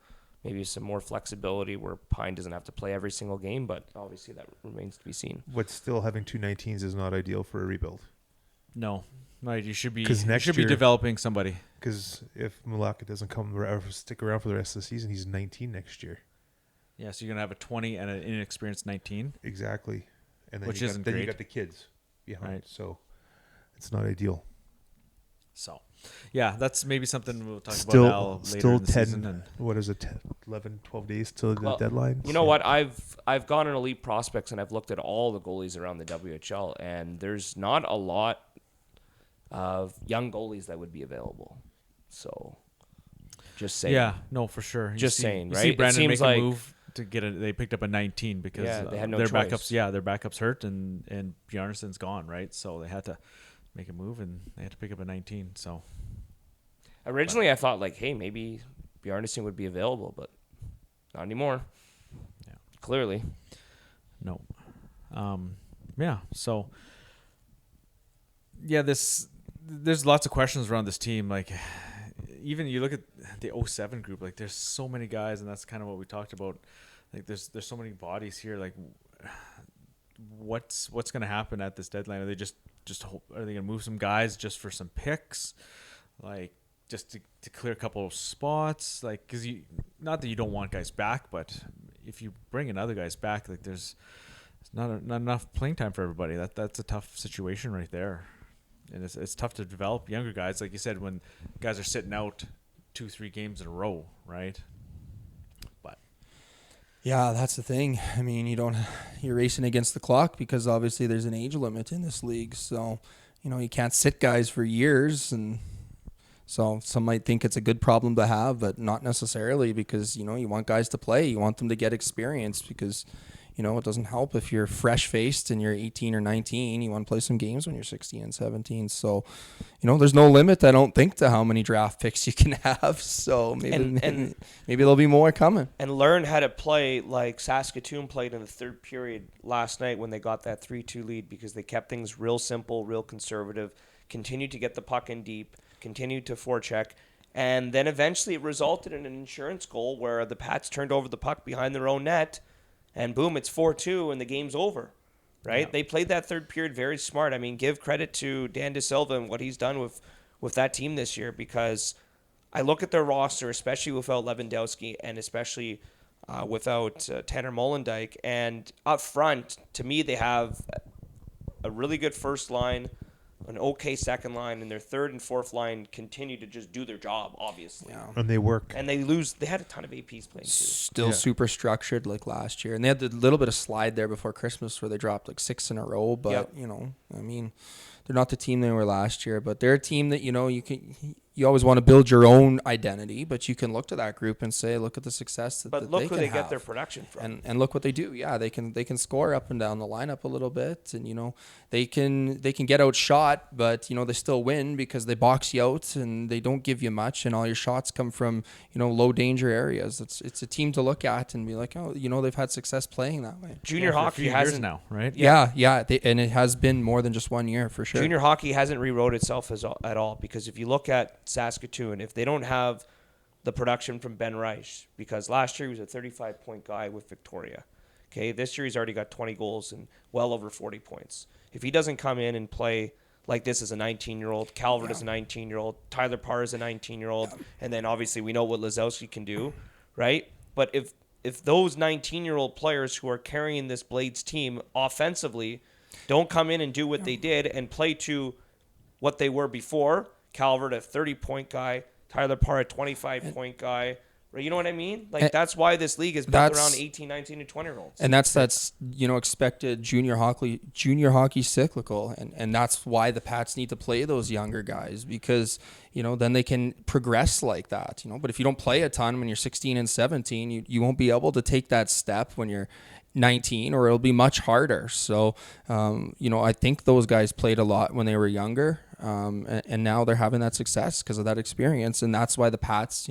Speaker 5: maybe some more flexibility where Pine doesn't have to play every single game. But obviously, that remains to be seen.
Speaker 3: But still, having 2 19s is not ideal for a rebuild.
Speaker 2: No, right. You should be
Speaker 3: 'Cause next
Speaker 2: be
Speaker 3: year-
Speaker 2: developing somebody.
Speaker 3: Because if Malaka doesn't stick around for the rest of the season, he's 19 next year.
Speaker 2: Yeah, so you're gonna have a 20 and an inexperienced 19.
Speaker 3: Exactly. And then
Speaker 2: Which
Speaker 3: you
Speaker 2: isn't
Speaker 3: you
Speaker 2: great.
Speaker 3: got the kids behind.
Speaker 2: Right.
Speaker 3: So it's not ideal.
Speaker 2: So, yeah, that's maybe something we'll talk
Speaker 3: Still,
Speaker 2: about now later
Speaker 3: still
Speaker 2: in the
Speaker 3: 10.
Speaker 2: season. And
Speaker 3: What is it? 10, 11, 12 days till the
Speaker 5: Well,
Speaker 3: deadline.
Speaker 5: You know what? I've gone on Elite Prospects and I've looked at all the goalies around the WHL, and there's not a lot of young goalies that would be available. So, just saying.
Speaker 2: yeah, no, for sure.
Speaker 5: Just saying,
Speaker 2: you
Speaker 5: right?
Speaker 2: See
Speaker 5: It
Speaker 2: Brandon
Speaker 5: seems
Speaker 2: make
Speaker 5: like-
Speaker 2: a move to get it. They picked up a 19 because
Speaker 5: Yeah, they had no
Speaker 2: their
Speaker 5: choice.
Speaker 2: backups. Yeah, their backups hurt, and Bjarnason's gone, right? So they had to make a move, and they had to pick up a 19. So
Speaker 5: Originally, I thought like, hey, maybe Bjarnason would be available, but not anymore.
Speaker 2: Yeah.
Speaker 5: Clearly.
Speaker 2: no, yeah. So yeah, there's lots of questions around this team. Like, even you look at the 07 group, like there's so many guys, and that's kind of what we talked about. Like there's so many bodies here. Like, what's going to happen at this deadline? Are they just are they going to move some guys just for some picks, like just to clear a couple of spots? Like, because not that you don't want guys back, but if you bring in other guys back, like there's not enough playing time for everybody. That's a tough situation right there. And it's tough to develop younger guys, like you said, when guys are sitting out 2-3 games in a row, right? But
Speaker 4: Yeah, that's the thing. I mean, you're racing against the clock because obviously there's an age limit in this league. So, you can't sit guys for years, and so some might think it's a good problem to have, but not necessarily, because you want guys to play, you want them to get experience, because it doesn't help if you're fresh-faced and you're 18 or 19. You want to play some games when you're 16 and 17. So, there's no limit, I don't think, to how many draft picks you can have. So maybe there'll be more coming.
Speaker 5: And learn how to play like Saskatoon played in the third period last night when they got that 3-2 lead, because they kept things real simple, real conservative, continued to get the puck in deep, continued to forecheck, and then eventually it resulted in an insurance goal where the Pats turned over the puck behind their own net, and boom, it's 4-2 and the game's over, right?
Speaker 2: Yeah.
Speaker 5: They played that third period very smart. I mean, give credit to Dan DeSilva and what he's done with that team this year, because I look at their roster, especially without Lewandowski and especially without Tanner Molendyk, and up front, to me, they have a really good first line, an okay second line, and their third and fourth line continue to just do their job, obviously.
Speaker 4: Yeah.
Speaker 3: And they work.
Speaker 5: And they had a ton of APs playing too.
Speaker 4: Still
Speaker 3: Yeah.
Speaker 4: super structured like last year, and they had the little bit of slide there before Christmas where they dropped like 6 in a row. But
Speaker 5: Yep.
Speaker 4: I mean, they're not the team they were last year, but they're a team that you you always want to build your own identity, but you can look to that group and say, look at the success that,
Speaker 5: But
Speaker 4: that
Speaker 5: look
Speaker 4: they
Speaker 5: who
Speaker 4: can
Speaker 5: they
Speaker 4: have.
Speaker 5: get their production from.
Speaker 4: And look what they do. Yeah, they can score up and down the lineup a little bit, and they can get outshot, but they still win because they box you out and they don't give you much, and all your shots come from low danger areas. It's a team to look at and be like, oh, they've had success playing that way.
Speaker 5: Junior
Speaker 2: for a
Speaker 5: hockey
Speaker 2: few
Speaker 5: hasn't
Speaker 2: years now, right?
Speaker 4: Yeah, and it has been more than just 1 year for sure.
Speaker 5: Junior hockey hasn't rewrote itself at all, because if you look at Saskatoon, if they don't have the production from Ben Reich, because last year he was a 35-point guy with Victoria. Okay, this year he's already got 20 goals and well over 40 points. If he doesn't come in and play like this as a 19-year-old, Calvert is a 19-year-old, Tyler Parr is a 19-year-old, and then obviously we know what Lazowski can do, right? But if those 19-year-old players who are carrying this Blades team offensively don't come in and do what they did and play to what they were before, Calvert a 30-point guy, Tyler Parr a 25-point guy, right? You know what I mean? Like, that's why this league is built around 18, 19, and 20-year-olds.
Speaker 4: And that's expected junior hockey cyclical, and that's why the Pats need to play those younger guys, because then they can progress like that. But if you don't play a ton when you're 16 and 17, you won't be able to take that step when you're 19, or it'll be much harder. So I think those guys played a lot when they were younger, and now they're having that success because of that experience. And that's why the Pats,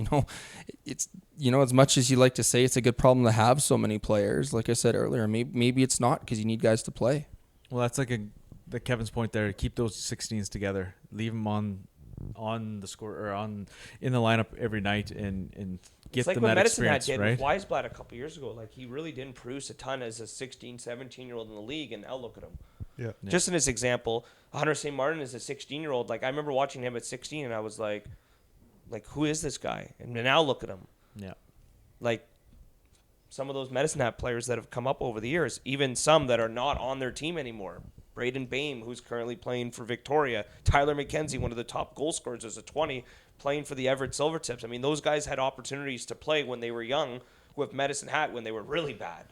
Speaker 4: it's as much as you like to say it's a good problem to have so many players, like I said earlier, maybe it's not, because you need guys to play.
Speaker 2: Well, that's like the Kevin's point there. Keep those 16s together. Leave them on the score, or in the lineup every night, and get
Speaker 5: it's like
Speaker 2: them
Speaker 5: what
Speaker 2: that
Speaker 5: Medicine Hat
Speaker 2: experience,
Speaker 5: did
Speaker 2: right?
Speaker 5: with Weisblatt a couple years ago. Like, he really didn't produce a ton as a 16, 17-year-old in the league, and now look at him.
Speaker 3: Yeah.
Speaker 5: Just in this example, Hunter St. Martin is a 16-year-old. Like, I remember watching him at 16, and I was like, who is this guy? And now look at him.
Speaker 2: Yeah.
Speaker 5: Like, some of those Medicine Hat players that have come up over the years, even some that are not on their team anymore. Braden Bame, who's currently playing for Victoria. Tyler McKenzie, one of the top goal scorers as a 20, playing for the Everett Silvertips. I mean, those guys had opportunities to play when they were young with Medicine Hat when they were really bad.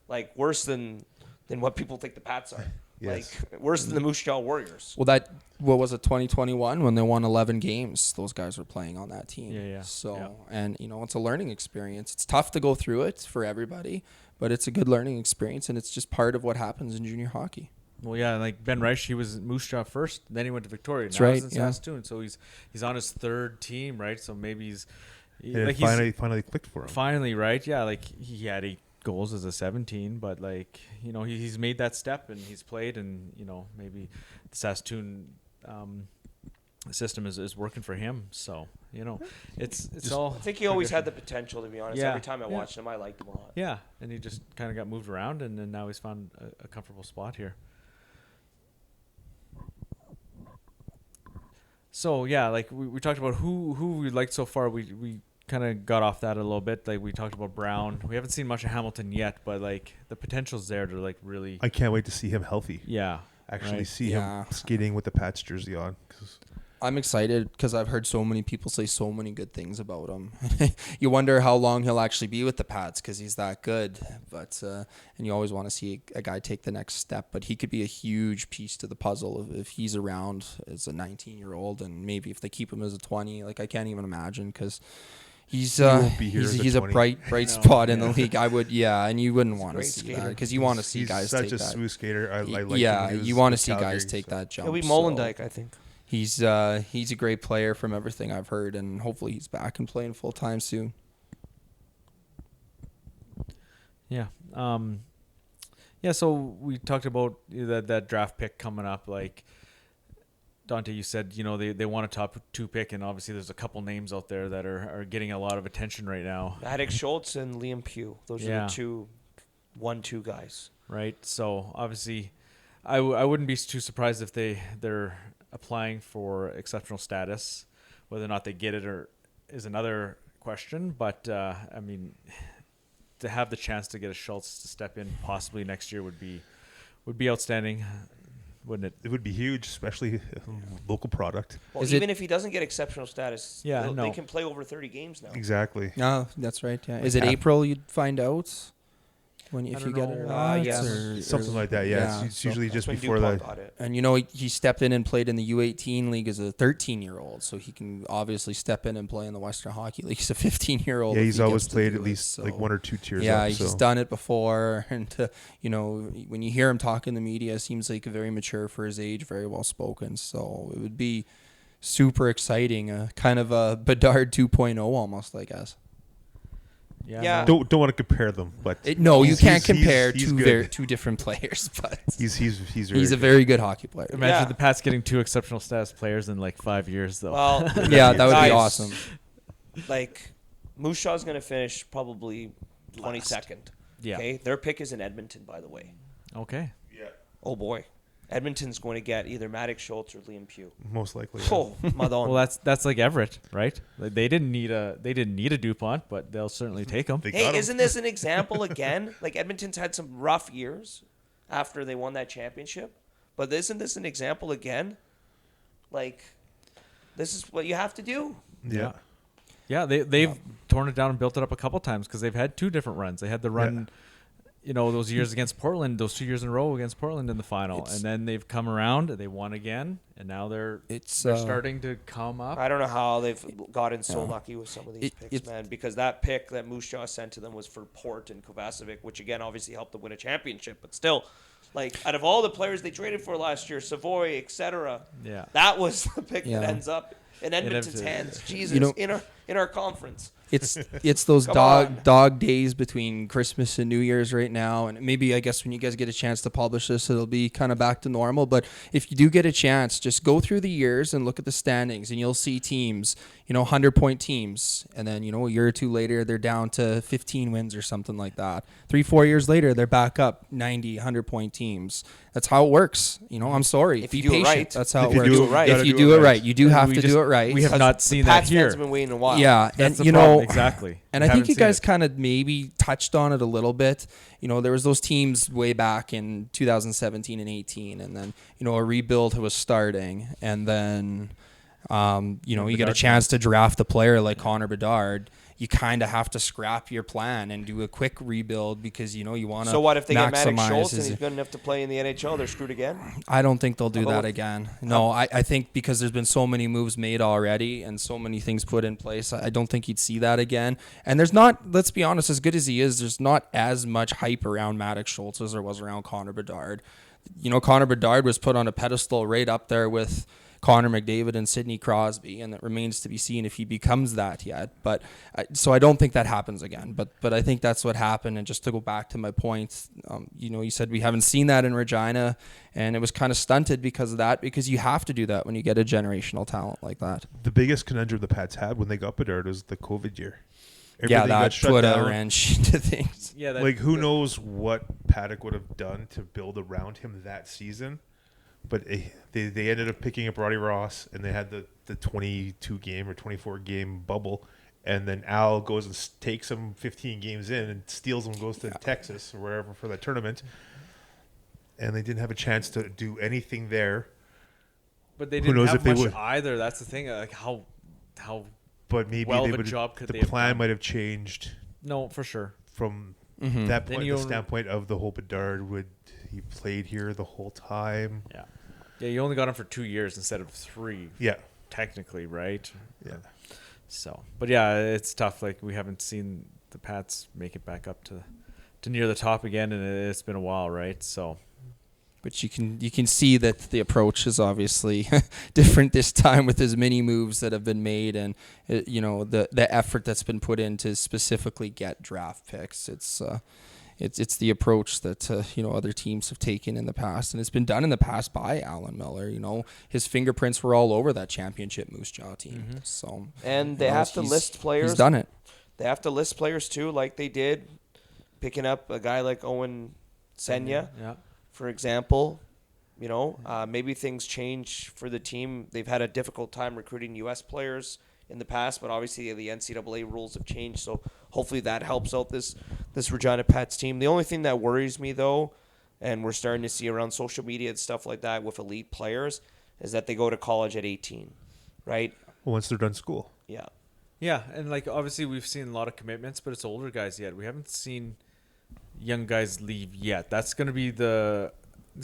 Speaker 5: Like, worse than what people think the Pats are.
Speaker 3: Yes.
Speaker 5: Like, worse than the Moose Jaw Warriors.
Speaker 4: Well, what was it, 2021, when they won 11 games, those guys were playing on that team.
Speaker 2: Yeah.
Speaker 4: So,
Speaker 2: yeah.
Speaker 4: and, it's a learning experience. It's tough to go through it for everybody, but it's a good learning experience, and it's just part of what happens in junior hockey.
Speaker 2: Well, yeah, like Ben Reich, he was Moose Jaw first, then he went to Victoria.
Speaker 4: That's
Speaker 2: now
Speaker 4: right,
Speaker 2: he's in
Speaker 4: yeah.
Speaker 2: Saskatoon, so he's on his third team, right? So maybe
Speaker 3: And it finally clicked for him.
Speaker 2: Finally, right? Yeah, like he had 8 goals as a 17, but like he's made that step and he's played, and maybe the Saskatoon system is working for him. So it's all.
Speaker 5: I think he always had the potential, to be honest.
Speaker 2: Yeah.
Speaker 5: Every time I watched him, I liked him a lot.
Speaker 2: Yeah, and he just kind of got moved around, and then now he's found a comfortable spot here. So yeah, like we talked about who we liked so far. We kind of got off that a little bit. Like, we talked about Brown. We haven't seen much of Hamilton yet, but like the potential's there to like really.
Speaker 3: I can't wait to see him healthy.
Speaker 2: Yeah.
Speaker 3: Actually
Speaker 2: right.
Speaker 3: see
Speaker 4: Yeah.
Speaker 3: him skating with the Pats jersey on. 'Cause
Speaker 4: I'm excited because I've heard so many people say so many good things about him. You wonder how long he'll actually be with the Pats because he's that good. But and you always want to see a guy take the next step. But he could be a huge piece to the puzzle if he's around as a 19-year-old, and maybe if they keep him as a 20. Like, I can't even imagine, because he's
Speaker 3: won't be here as a
Speaker 4: he's a
Speaker 3: 20.
Speaker 4: bright spot in the league. I would, and you wouldn't want to
Speaker 5: great
Speaker 4: see
Speaker 5: skater.
Speaker 4: that, because you want to see
Speaker 3: he's
Speaker 4: guys
Speaker 3: such
Speaker 4: take
Speaker 3: a
Speaker 4: that.
Speaker 3: smooth skater. I like him when he was
Speaker 4: you want to
Speaker 3: with
Speaker 4: see guys
Speaker 3: Calgary,
Speaker 4: take
Speaker 3: so.
Speaker 4: that jump.
Speaker 5: He'll be
Speaker 4: so-
Speaker 5: Molendyke, I think.
Speaker 4: He's a great player from everything I've heard, and hopefully he's back and playing full time soon.
Speaker 2: Yeah. Yeah. So we talked about that draft pick coming up. Like, Dante, you said they want a top 2 pick, and obviously there's a couple names out there that are getting a lot of attention right now.
Speaker 5: Attic Schultz and Liam Pugh. Those are the two 1-2 guys.
Speaker 2: Right. So obviously, I wouldn't be too surprised if they're applying for exceptional status. Whether or not they get it is another question. But I mean, to have the chance to get a Schultz to step in possibly next year would be outstanding, wouldn't it?
Speaker 3: It would be huge, especially local product.
Speaker 5: Well,
Speaker 4: Is
Speaker 5: even if he doesn't get exceptional status,
Speaker 2: Yeah,
Speaker 5: they can play over 30 games now.
Speaker 3: Exactly.
Speaker 4: No, that's right. Yeah. Is it
Speaker 3: half-
Speaker 4: April you'd find out? if you
Speaker 2: don't
Speaker 4: get
Speaker 2: know.
Speaker 4: it or not,
Speaker 5: Yes.
Speaker 4: or
Speaker 3: Something like that. Yeah, it's
Speaker 4: so-
Speaker 3: usually just
Speaker 5: When
Speaker 3: before
Speaker 5: DuPont
Speaker 3: the.
Speaker 5: got it.
Speaker 4: And he stepped in and played in the U18 league as a 13-year-old, so he can obviously step in and play in the Western Hockey League as a 15-year-old.
Speaker 3: Yeah,
Speaker 4: if
Speaker 3: he's
Speaker 4: he
Speaker 3: always
Speaker 4: gets to
Speaker 3: played
Speaker 4: do
Speaker 3: at
Speaker 4: it,
Speaker 3: least
Speaker 4: so.
Speaker 3: like 1 or 2 tiers
Speaker 4: Yeah,
Speaker 3: up.
Speaker 4: he's
Speaker 3: So.
Speaker 4: done it before, and when you hear him talk in the media, seems like very mature for his age, very well spoken. So it would be super exciting, kind of a Bedard 2.0 almost, I guess.
Speaker 5: Yeah.
Speaker 2: no.
Speaker 3: Don't want to compare them, but
Speaker 4: No, you can't
Speaker 3: he's
Speaker 4: compare
Speaker 3: he's
Speaker 4: two
Speaker 3: good.
Speaker 4: different players, but
Speaker 3: He's
Speaker 4: a very good hockey player.
Speaker 2: Imagine
Speaker 5: Yeah.
Speaker 2: the Pats getting 2 exceptional status players in like 5 years, though.
Speaker 5: Well,
Speaker 4: Yeah, that would be
Speaker 5: guys,
Speaker 4: awesome.
Speaker 5: Like, Moose Jaw's going to finish probably 22nd.
Speaker 2: Yeah.
Speaker 5: Okay, their pick is in Edmonton, by the way.
Speaker 2: Okay.
Speaker 5: Oh boy, Edmonton's going to get either Maddox Schultz or Liam Pugh.
Speaker 3: most likely.
Speaker 5: Oh, Madon.
Speaker 2: Well, that's like Everett, right? Like, they didn't need a DuPont, but they'll certainly take him.
Speaker 3: They got
Speaker 5: Hey,
Speaker 3: him.
Speaker 5: isn't this an example again? Like, Edmonton's had some rough years after they won that championship, but isn't this an example again? Like, this is what you have to do.
Speaker 3: Yeah.
Speaker 2: Yeah, they've torn it down and built it up a couple times because they've had 2 different runs. They had the run, those years against Portland, those 2 years in a row against Portland in the final, and then they've come around, they won again, and now they're starting to come up.
Speaker 5: I don't know how they've gotten so lucky with some of these
Speaker 4: It-
Speaker 5: picks, man. Because that pick that Moose Jaw sent to them was for Port and Kovacevic, which again obviously helped them win a championship. But still, like out of all the players they traded for last year, Savoy, etc.,
Speaker 2: Yeah.
Speaker 5: that was the pick
Speaker 4: Yeah.
Speaker 5: that ends up in Edmonton's hands. Jesus,
Speaker 4: You know-
Speaker 5: in our conference.
Speaker 4: It's those
Speaker 5: Come on.
Speaker 4: dog days between Christmas and New Year's right now, and maybe I guess when you guys get a chance to publish this, it'll be kind of back to normal. But if you do get a chance, just go through the years and look at the standings, and you'll see teams, 100-point teams, and then a year or two later they're down to 15 wins or something like that. 3-4 years later they're back up 90, 100-point teams. That's how it works. I'm sorry.
Speaker 5: If
Speaker 4: Be
Speaker 5: you do it
Speaker 4: patient.
Speaker 5: right.
Speaker 4: That's how
Speaker 3: If
Speaker 4: it
Speaker 3: you
Speaker 4: works.
Speaker 3: do it right.
Speaker 4: If
Speaker 3: Gotta
Speaker 4: you
Speaker 3: do
Speaker 4: do
Speaker 3: it
Speaker 4: it
Speaker 3: right.
Speaker 4: right, you do have to do it right.
Speaker 2: We have not seen that
Speaker 5: Pats
Speaker 2: here.
Speaker 5: fans have been waiting a while.
Speaker 4: Yeah,
Speaker 2: That's
Speaker 4: and
Speaker 2: the problem. Exactly.
Speaker 4: And
Speaker 2: We
Speaker 4: I think
Speaker 2: haven't
Speaker 4: you
Speaker 2: seen
Speaker 4: guys
Speaker 2: it.
Speaker 4: kind of maybe touched on it a little bit. There was those teams way back in 2017 and 18, and then a rebuild was starting, and then you get a
Speaker 2: Bedard
Speaker 4: chance to draft a player like Connor Bedard. You kind of have to scrap your plan and do a quick rebuild because you want to.
Speaker 5: So what if they get Maddox
Speaker 4: maximize
Speaker 5: Schultz and
Speaker 4: his-
Speaker 5: he's good enough to play in the NHL? They're screwed again.
Speaker 4: I don't think they'll do
Speaker 5: How about
Speaker 4: that
Speaker 5: with-
Speaker 4: again. No, I think because there's been so many moves made already and so many things put in place, I don't think you'd see that again. And there's not, let's be honest, as good as he is, there's not as much hype around Maddox Schultz as there was around Connor Bedard. Connor Bedard was put on a pedestal right up there with Connor McDavid and Sidney Crosby, and it remains to be seen if he becomes that yet. But so I don't think that happens again. But I think that's what happened. And just to go back to my point, you said we haven't seen that in Regina, and it was kind of stunted because of that. Because you have to do that when you get a generational talent like that.
Speaker 3: The biggest conundrum the Pats had when they got Bedard was the COVID year.
Speaker 4: Yeah,
Speaker 3: Everything got
Speaker 4: that
Speaker 3: shut
Speaker 4: put a
Speaker 3: down.
Speaker 4: wrench into things.
Speaker 2: Yeah,
Speaker 3: Like, who knows what Paddock would have done to build around him that season. But they ended up picking up Roddy Ross, and they had the 22-game or 24-game bubble. And then Al goes and takes him 15 games in and steals him, goes to Texas or wherever for that tournament. And they didn't have a chance to do anything there.
Speaker 2: But they
Speaker 3: Who
Speaker 2: didn't
Speaker 3: knows
Speaker 2: have
Speaker 3: if they
Speaker 2: much
Speaker 3: would-
Speaker 2: either. That's the thing. Like how
Speaker 3: But maybe
Speaker 2: well
Speaker 3: they
Speaker 2: of a
Speaker 3: would.
Speaker 2: job could
Speaker 3: The
Speaker 2: they have
Speaker 3: plan
Speaker 2: done?
Speaker 3: might have changed
Speaker 2: no, for sure.
Speaker 3: from
Speaker 4: Mm-hmm.
Speaker 3: that
Speaker 2: Then
Speaker 3: point,
Speaker 2: you
Speaker 3: the
Speaker 2: only-
Speaker 3: standpoint of the whole Bedard. He played here the whole time?
Speaker 2: Yeah. Yeah, you only got him for 2 years instead of 3,
Speaker 3: Yeah.
Speaker 2: technically, right?
Speaker 3: Yeah.
Speaker 2: So, but yeah, it's tough. Like we haven't seen the Pats make it back up to near the top again, and it's been a while, right? So,
Speaker 4: But you can see that the approach is obviously different this time with as many moves that have been made, and the effort that's been put in to specifically get draft picks. It's the approach that other teams have taken in the past, and it's been done in the past by Alan Miller. His fingerprints were all over that championship Moose Jaw team.
Speaker 2: Mm-hmm.
Speaker 4: So
Speaker 5: And they have to list players.
Speaker 4: He's done it.
Speaker 5: They have to list players too, like they did, picking up a guy like Owen Senya,
Speaker 2: yeah.
Speaker 5: for example. Maybe things change for the team. They've had a difficult time recruiting U.S. players in the past, but obviously the NCAA rules have changed, so hopefully that helps out this Regina Pats team. The only thing that worries me, though, and we're starting to see around social media and stuff like that with elite players, is that they go to college at 18, right?
Speaker 3: Well, once they're done school.
Speaker 5: Yeah.
Speaker 2: Yeah, and like obviously we've seen a lot of commitments, but it's older guys yet. We haven't seen young guys leave yet. That's going to be the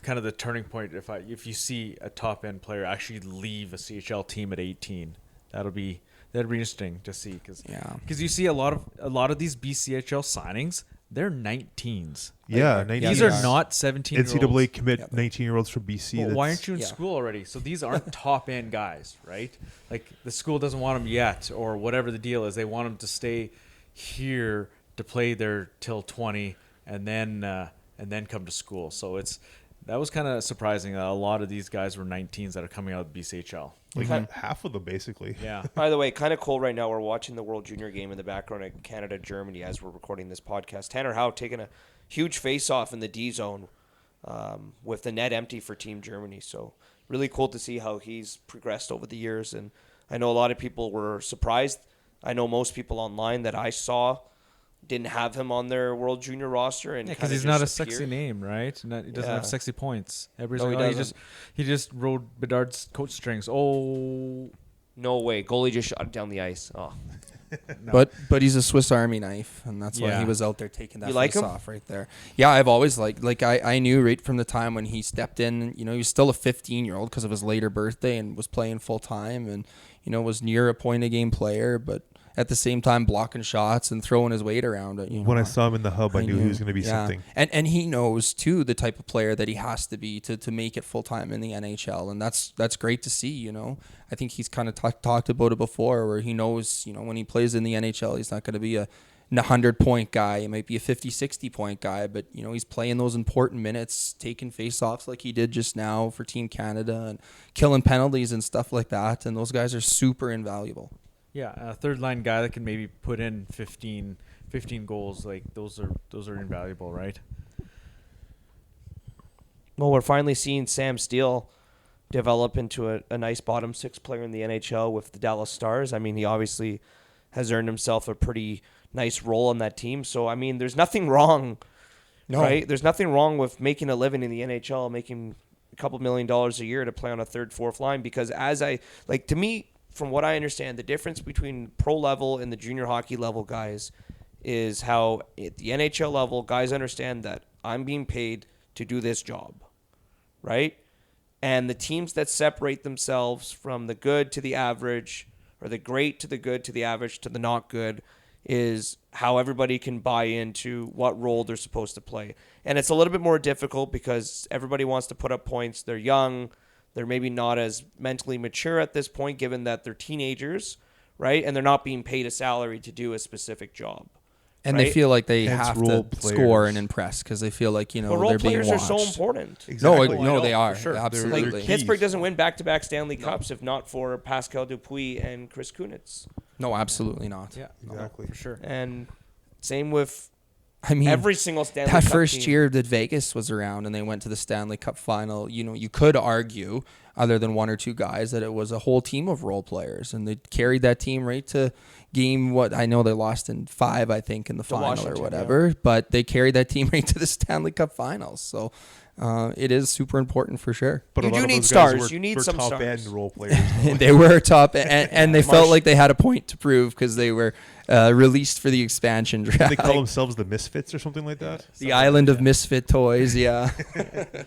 Speaker 2: kind of the turning point. If you see a top end player actually leave a CHL team at 18, that'd be interesting to see because you see a lot of these BCHL signings, they're 19s.
Speaker 3: Yeah,
Speaker 2: Like,
Speaker 3: 19s.
Speaker 2: these are not 17-year-olds.
Speaker 3: NCAA commit 19-year-olds from BC.
Speaker 2: Well, why aren't you in school already? So these aren't top end guys, right? Like the school doesn't want them yet, or whatever the deal is. They want them to stay here to play there till 20, and then come to school. So that was kind of surprising. A lot of these guys were 19s that are coming out of BCHL.
Speaker 3: Like half of them, basically.
Speaker 2: Yeah.
Speaker 5: By the way, kind of cool right now. We're watching the World Junior game in the background at Canada, Germany as we're recording this podcast. Tanner Howe taking a huge face-off in the D zone with the net empty for Team Germany. So really cool to see how he's progressed over the years. And I know a lot of people were surprised. I know most people online that I saw didn't have him on their World Junior roster, and
Speaker 2: Because he's not a sexy name, right? He doesn't have sexy points. Everybody's
Speaker 5: No, he
Speaker 2: like, he just rode Bedard's coach strings. Oh,
Speaker 5: no way! Goalie just shot it down the ice. Oh,
Speaker 4: No. But he's a Swiss Army knife, and that's why
Speaker 2: Yeah.
Speaker 4: he was out there taking that
Speaker 5: You like
Speaker 4: face
Speaker 5: him?
Speaker 4: off right there. Yeah, I've always I knew right from the time when he stepped in. You know, he was still a 15-year-old because of his later birthday and was playing full time, and was near a point a game player, but at the same time blocking shots and throwing his weight around.
Speaker 3: When I saw him in the hub, I knew he was going to be something.
Speaker 4: And he knows too the type of player that he has to be to make it full time in the NHL, and that's great to see. I think he's kind of talked about it before, where he knows when he plays in the NHL, he's not going to be a 100-point guy. He might be a 50, 60-point guy, but he's playing those important minutes, taking face-offs like he did just now for Team Canada, and killing penalties and stuff like that. And those guys are super invaluable.
Speaker 2: yeah, a third line guy that can maybe put in 15 goals. Like those are invaluable, right?
Speaker 5: well, we're finally seeing Sam Steele develop into a nice bottom six player in the NHL with the Dallas Stars. I mean, he obviously has earned himself a pretty nice role on that team. So, I mean, there's nothing wrong, right? There's nothing wrong with making a living in the NHL, making a couple $1 million a year to play on a third, fourth line. Because to me, from what I understand, the difference between pro level and the junior hockey level guys is how at the NHL level, guys understand that I'm being paid to do this job, right? And the teams that separate themselves from the good to the average, or the great to the good to the average to the not good, is how everybody can buy into what role they're supposed to play. And it's a little bit more difficult because everybody wants to put up points. They're young. They're maybe not as mentally mature at this point, given that they're teenagers, right? And they're not being paid a salary to do a specific job.
Speaker 4: And
Speaker 5: right?
Speaker 4: they feel like they
Speaker 3: Hence
Speaker 4: have
Speaker 3: role
Speaker 4: to
Speaker 3: players.
Speaker 4: score and impress because they feel like,
Speaker 5: But role
Speaker 4: they're being
Speaker 5: players
Speaker 4: watched.
Speaker 5: are so important.
Speaker 3: Exactly.
Speaker 4: No, they are.
Speaker 5: for sure.
Speaker 4: Absolutely.
Speaker 3: They're key.
Speaker 5: Pittsburgh doesn't win back-to-back Stanley Cups if not for Pascal Dupuis and Chris Kunitz.
Speaker 4: No, absolutely not.
Speaker 2: Yeah,
Speaker 3: Exactly.
Speaker 2: for sure.
Speaker 5: And same with
Speaker 4: I mean,
Speaker 5: every single Stanley
Speaker 4: that
Speaker 5: Cup
Speaker 4: first
Speaker 5: team.
Speaker 4: year that Vegas was around and they went to the Stanley Cup final, you could argue, other than one or two guys, that it was a whole team of role players, and they carried that team right to game. I know they lost in 5, I think, in the final
Speaker 5: Washington,
Speaker 4: or whatever, but they carried that team right to the Stanley Cup finals. So it is super important for sure.
Speaker 3: But
Speaker 5: You
Speaker 3: a lot
Speaker 5: do
Speaker 3: of
Speaker 5: need
Speaker 3: those guys
Speaker 5: stars.
Speaker 3: were-
Speaker 5: You need
Speaker 3: were
Speaker 5: some
Speaker 3: top
Speaker 5: stars.
Speaker 3: end role players.
Speaker 4: They were top, and they felt
Speaker 5: Marsh-
Speaker 4: like they had a point to prove because they were released for the expansion draft.
Speaker 3: They call themselves the Misfits or something like that.
Speaker 4: The island of misfit toys, yeah.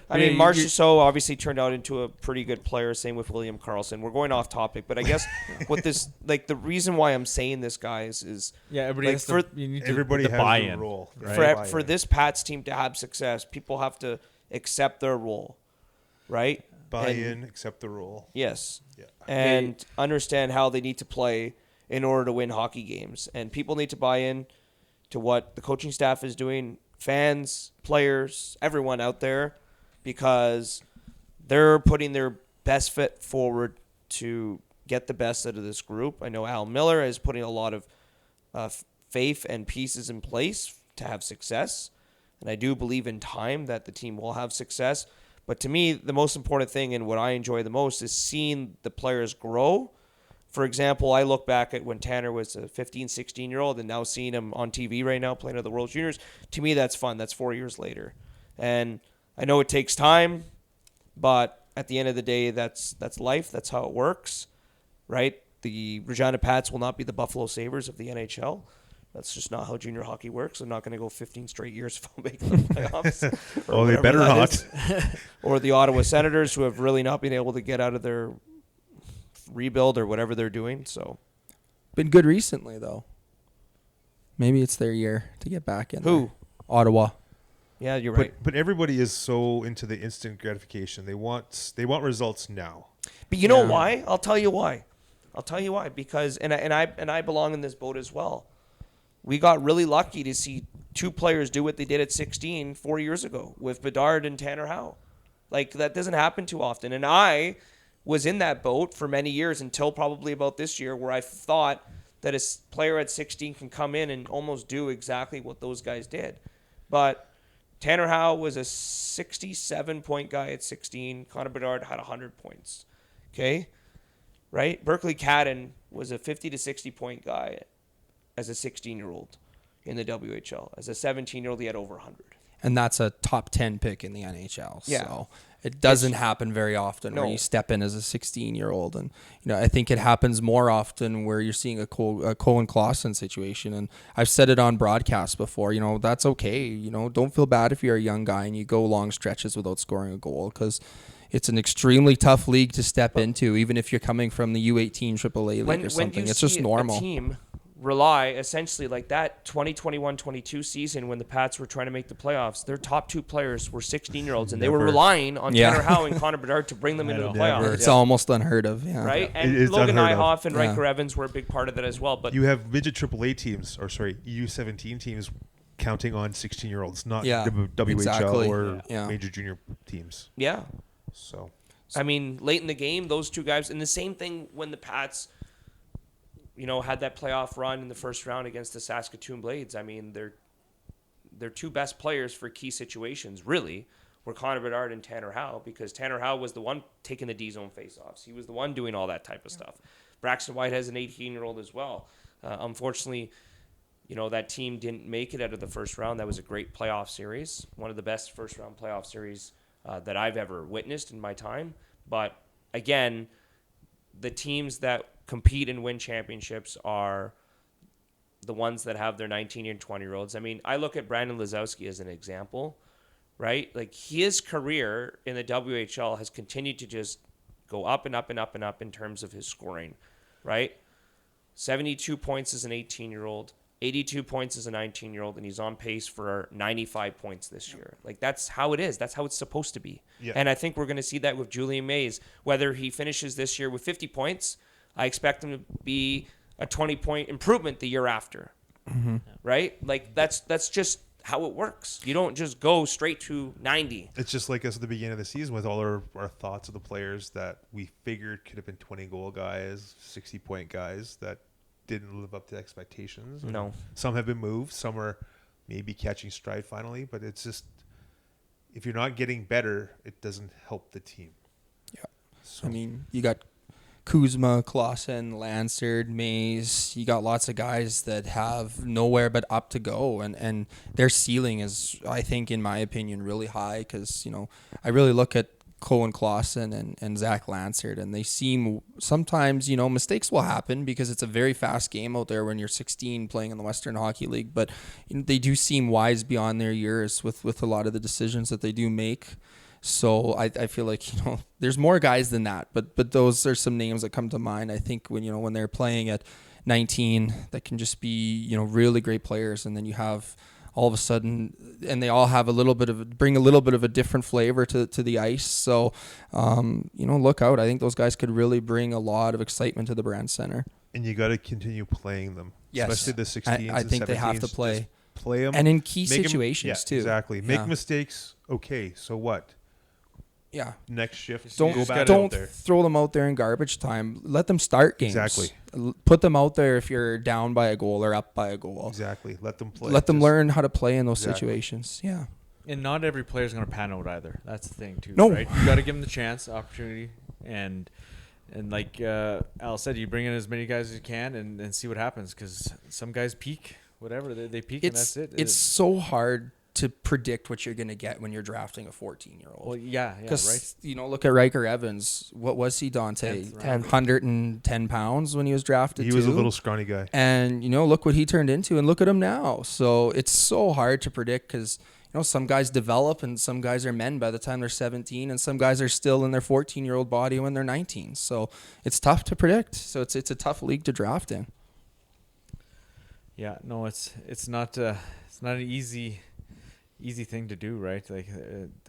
Speaker 5: I mean, Marchessault obviously turned out into a pretty good player. Same with William Karlsson. We're going off topic, but I guess what this, the reason why I'm saying this, guys, is
Speaker 2: Yeah, everybody
Speaker 5: Like,
Speaker 2: has
Speaker 5: for-
Speaker 2: to. You need to
Speaker 3: Everybody
Speaker 2: the
Speaker 3: has
Speaker 2: buy-in.
Speaker 3: a role. Right?
Speaker 5: for
Speaker 3: Buy-in.
Speaker 5: this Pats team to have success, people have to accept their role, right?
Speaker 3: Buy
Speaker 5: And-
Speaker 3: in, accept the role.
Speaker 5: Yes.
Speaker 3: Yeah.
Speaker 5: And understand how they need to play in order to win hockey games. And people need to buy in to what the coaching staff is doing, fans, players, everyone out there, because they're putting their best foot forward to get the best out of this group. I know Al Miller is putting a lot of faith and pieces in place to have success. And I do believe in time that the team will have success. But to me, the most important thing and what I enjoy the most is seeing the players grow. For example, I look back at when Tanner was a 15, 16-year-old and now seeing him on TV right now playing at the World Juniors. To me, that's fun. That's 4 years later. And I know it takes time, but at the end of the day, that's life. That's how it works, right? The Regina Pats will not be the Buffalo Sabres of the NHL. That's just not how junior hockey works. They're not going to go 15 straight years without making the playoffs.
Speaker 3: Oh, they better not.
Speaker 5: Or the Ottawa Senators, who have really not been able to get out of their rebuild or whatever they're doing. So,
Speaker 4: Been good recently, though. Maybe it's their year to get back in.
Speaker 5: Who?
Speaker 4: There. Ottawa.
Speaker 5: Yeah, you're right.
Speaker 3: But everybody is so into the instant gratification. They want results now.
Speaker 5: But you know why? I'll tell you why. Because and I belong in this boat as well. We got really lucky to see two players do what they did at 16 4 years ago with Bedard and Tanner Howe. Like, that doesn't happen too often. And I was in that boat for many years until probably about this year, where I thought that a player at 16 can come in and almost do exactly what those guys did. But Tanner Howe was a 67-point guy at 16. Connor Bedard had 100 points. Okay? Right? Berkeley Cadden was a 50 to 60-point guy as a 16-year-old in the WHL. As a 17-year-old, he had over 100.
Speaker 4: And that's a top 10 pick in the NHL.
Speaker 5: Yeah.
Speaker 4: So it doesn't happen very often where you step in as a 16-year-old. And, I think it happens more often where you're seeing a Colin Clausen situation. And I've said it on broadcast before, that's okay. Don't feel bad if you're a young guy and you go long stretches without scoring a goal, because it's an extremely tough league to step into, even if you're coming from the U18 AAA league or something. It's just normal.
Speaker 5: A team rely essentially like that 2021-22 season when the Pats were trying to make the playoffs, their top two players were 16-year-olds, and they were relying on Tanner Howe and Connor Bedard to bring them into the playoffs.
Speaker 4: It's almost unheard of,
Speaker 5: right? And Logan Nyhoff and Riker Evans were a big part of that as well. But
Speaker 3: you have midget AAA teams, or sorry, U17 teams counting on 16-year-olds, not WHL or major junior teams.
Speaker 5: Yeah.
Speaker 3: So,
Speaker 5: I mean, late in the game, those two guys, and the same thing when the Pats, had that playoff run in the first round against the Saskatoon Blades. I mean, their two best players for key situations, really, were Connor Bedard and Tanner Howe, because Tanner Howe was the one taking the D-zone faceoffs. He was the one doing all that type of stuff. Braxton White has an 18-year-old as well. Unfortunately, that team didn't make it out of the first round. That was a great playoff series, one of the best first-round playoff series that I've ever witnessed in my time. But, again, the teams that compete and win championships are the ones that have their 19 and 20-year-olds. I mean, I look at Brandon Lazowski as an example, right? Like, his career in the WHL has continued to just go up and up and up and up in terms of his scoring, right? 72 points as an 18-year-old, 82 points as a 19-year-old, and he's on pace for 95 points this year. Like, that's how it is. That's how it's supposed to be. Yeah. And I think we're going to see that with Julian Mays. Whether he finishes this year with 50 points, I expect him to be a 20-point improvement the year after, right? Like, that's just how it works. You don't just go straight to 90.
Speaker 3: It's just like us at the beginning of the season with all our thoughts of the players that we figured could have been 20-goal guys, 60-point guys that didn't live up to expectations.
Speaker 5: No.
Speaker 3: Some have been moved. Some are maybe catching stride finally. But it's just, if you're not getting better, it doesn't help the team.
Speaker 4: Yeah. So. I mean, you got Kuzma, Clausen, Lansard, Mays. You got lots of guys that have nowhere but up to go. And their ceiling is, I think, in my opinion, really high, because, I really look at Colin Clausen and Zach Lansard, and they seem sometimes, mistakes will happen because it's a very fast game out there when you're 16 playing in the Western Hockey League, but they do seem wise beyond their years with a lot of the decisions that they do make. So I feel like, there's more guys than that, but those are some names that come to mind. I think when they're playing at 19, that can just be, really great players, and then you have all of a sudden, and they all have bring a little bit of a different flavor to the ice. So, look out. I think those guys could really bring a lot of excitement to the Brand Center.
Speaker 3: And you got to continue playing them.
Speaker 4: Yes.
Speaker 3: Especially the 16s
Speaker 4: I think
Speaker 3: and 17s.
Speaker 4: they have to play.
Speaker 3: Play them.
Speaker 4: And in key situations, too.
Speaker 3: Exactly. Make mistakes. Okay, so what?
Speaker 4: Yeah.
Speaker 3: Next shift.
Speaker 4: Don't throw them out there in garbage time. Let them start games.
Speaker 3: Exactly.
Speaker 4: Put them out there if you're down by a goal or up by a goal.
Speaker 3: Exactly. Let them play.
Speaker 4: Let them learn how to play in those situations. Yeah.
Speaker 2: And not every player is going to pan out either. That's the thing too.
Speaker 4: No.
Speaker 2: Right? You got to give them the chance, opportunity, and like Al said, you bring in as many guys as you can and see what happens, because some guys peak, whatever they peak, and that's it.
Speaker 4: It's so hard to predict what you're going to get when you're drafting a 14-year-old.
Speaker 2: Well, yeah, right.
Speaker 4: You know, look at Riker Evans. What was he, Dante? 110 pounds when he was drafted.
Speaker 3: He was a little scrawny guy.
Speaker 4: And, you know, look what he turned into, and look at him now. So it's so hard to predict because, you know, some guys develop and some guys are men by the time they're 17, and some guys are still in their 14-year-old body when they're 19. So it's tough to predict. So it's a tough league to draft in.
Speaker 2: Yeah, no, it's not an easy thing to do, right? Like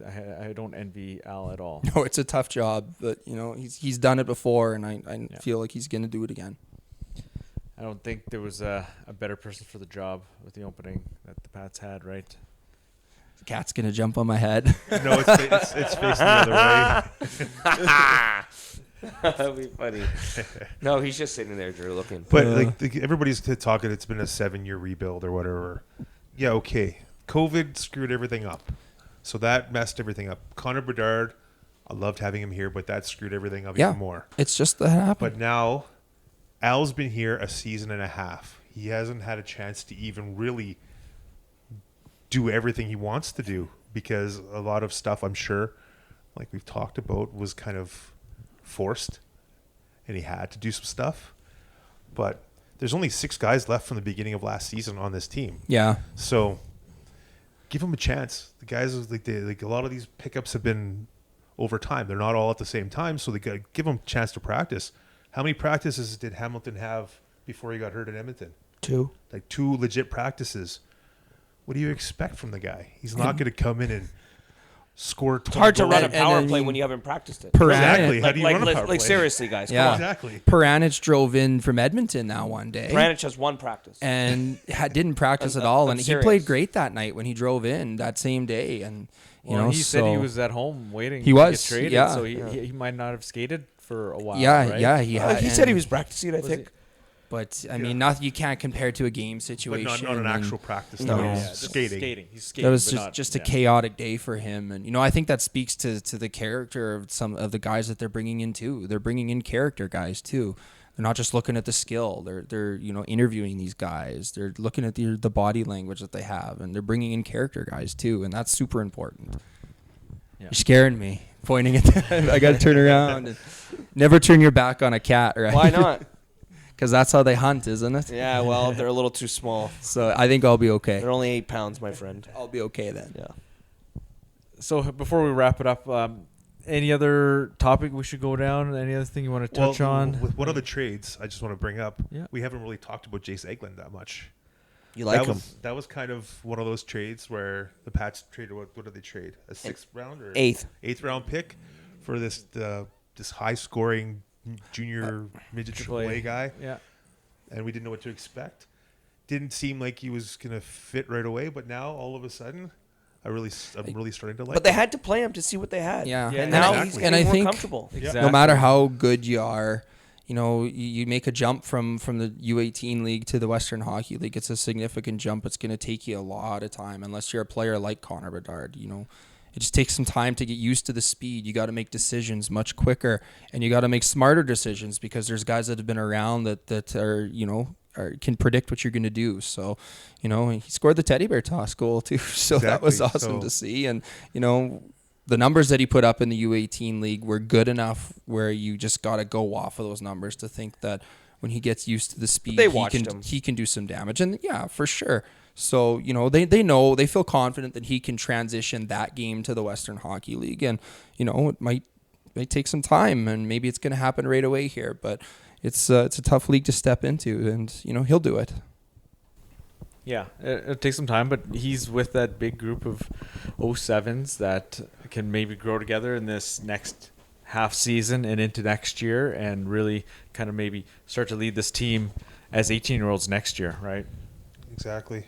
Speaker 2: I don't envy Al at all.
Speaker 4: No, it's a tough job, but you know he's done it before, and I feel like he's going to do it again.
Speaker 2: I don't think there was a better person for the job with the opening that the Pats had, right?
Speaker 4: The cat's going to jump on my head.
Speaker 3: No, it's facing the other way.
Speaker 5: That'd be funny. No, he's just sitting there, Drew, looking.
Speaker 3: But everybody's talking. It's been a 7-year rebuild or whatever. Yeah, okay. COVID screwed everything up, so that messed everything up. Connor Bedard, I loved having him here, but that screwed everything up even more.
Speaker 4: It's just that happened.
Speaker 3: But now, Al's been here a season and a half. He hasn't had a chance to even really do everything he wants to do because a lot of stuff, I'm sure, like we've talked about, was kind of forced, and he had to do some stuff. But there's only 6 guys left from the beginning of last season on this team.
Speaker 4: Yeah.
Speaker 3: So give him a chance. The guys, like a lot of these pickups have been over time. They're not all at the same time, so they got to give him a chance to practice. How many practices did Hamilton have before he got hurt in Edmonton?
Speaker 4: 2.
Speaker 3: Like 2 legit practices. What do you expect from the guy? He's not going to come in and score 20
Speaker 5: It's hard to
Speaker 3: goals.
Speaker 5: run a power play when you haven't practiced it.
Speaker 3: Exactly. How
Speaker 5: Like,
Speaker 3: do you run a power play?
Speaker 5: like seriously, guys.
Speaker 4: Yeah.
Speaker 5: Come on.
Speaker 3: Exactly.
Speaker 4: Peranich drove in from Edmonton now one day.
Speaker 5: Peranich has 1 practice.
Speaker 4: And didn't practice at all.
Speaker 5: I'm
Speaker 4: And he
Speaker 5: serious.
Speaker 4: played great that night when he drove in that same day. And you know,
Speaker 2: he said he was at home waiting.
Speaker 4: He
Speaker 2: to
Speaker 4: was,
Speaker 2: get traded,
Speaker 4: yeah.
Speaker 2: so he might not have skated for a while.
Speaker 4: Yeah,
Speaker 2: right?
Speaker 4: yeah,
Speaker 5: He said he was practicing, I think.
Speaker 4: But I mean, nothing you can't compare to a game
Speaker 3: But
Speaker 4: situation.
Speaker 3: not an
Speaker 4: and
Speaker 3: actual practice.
Speaker 4: No.
Speaker 3: That
Speaker 4: Yeah,
Speaker 3: was
Speaker 2: just
Speaker 3: skating.
Speaker 2: He's skating.
Speaker 4: That was
Speaker 2: but
Speaker 4: just
Speaker 2: not-
Speaker 4: a chaotic day for him, and you know I think that speaks to the character of some of the guys that they're bringing in too. They're bringing in character guys too. They're not just looking at the skill. They're you know interviewing these guys. They're looking at the body language that they have, and they're bringing in character guys too, and that's super important.
Speaker 2: Yeah.
Speaker 4: You're scaring me, pointing at them. I got to turn around and never turn your back on a cat, right?
Speaker 5: Why not?
Speaker 4: Because that's how they hunt, isn't it?
Speaker 5: Yeah, well, they're a little too small.
Speaker 4: So I think I'll be okay.
Speaker 5: They're only 8 pounds, my friend.
Speaker 4: I'll be okay then.
Speaker 5: Yeah.
Speaker 2: So before we wrap it up, any other topic we should go down? Any other thing you want to touch on?
Speaker 3: With one of the trades, I just want to bring up,
Speaker 2: Yeah.
Speaker 3: we haven't really talked about Jace Eglin that much.
Speaker 5: You like
Speaker 3: that
Speaker 5: him?
Speaker 3: That was kind of one of those trades where the Pats traded, what did they trade? A 6th round or
Speaker 5: 8th
Speaker 3: round pick for this high scoring junior midget AAA guy.
Speaker 2: Yeah.
Speaker 3: And we didn't know what to expect. Didn't seem like he was going to fit right away, but now all of a sudden, I'm really starting to like
Speaker 5: But they
Speaker 3: him.
Speaker 5: had to play him to see what they had.
Speaker 4: Yeah.
Speaker 5: And
Speaker 2: Yeah,
Speaker 5: now
Speaker 3: exactly.
Speaker 5: he's
Speaker 4: And I
Speaker 5: getting more
Speaker 4: think-
Speaker 5: comfortable.
Speaker 2: Exactly.
Speaker 4: No matter how good you are, you know, you make a jump from the U18 league to the Western Hockey League. It's a significant jump. It's going to take you a lot of time unless you're a player like Connor Bedard. You know, it just takes some time to get used to the speed. You got to make decisions much quicker, and you got to make smarter decisions because there's guys that have been around that are, you know, can predict what you're going to do. So, you know, he scored the teddy bear toss goal too. So that was
Speaker 3: Exactly.
Speaker 4: awesome
Speaker 3: So-
Speaker 4: to see. And, you know, the numbers that he put up in the U18 league were good enough where you just got to go off of those numbers to think that when he gets used to the speed,
Speaker 5: They watched him.
Speaker 4: he can do some damage. And yeah, for sure. So, you know, they know, they feel confident that he can transition that game to the Western Hockey League. And, you know, it might take some time and maybe it's going to happen right away here, but it's a tough league to step into and, you know, he'll do it.
Speaker 2: Yeah, it'll take some time, but he's with that big group of 07s that can maybe grow together in this next half season and into next year and really kind of maybe start to lead this team as 18-year-olds next year, right?
Speaker 3: Exactly.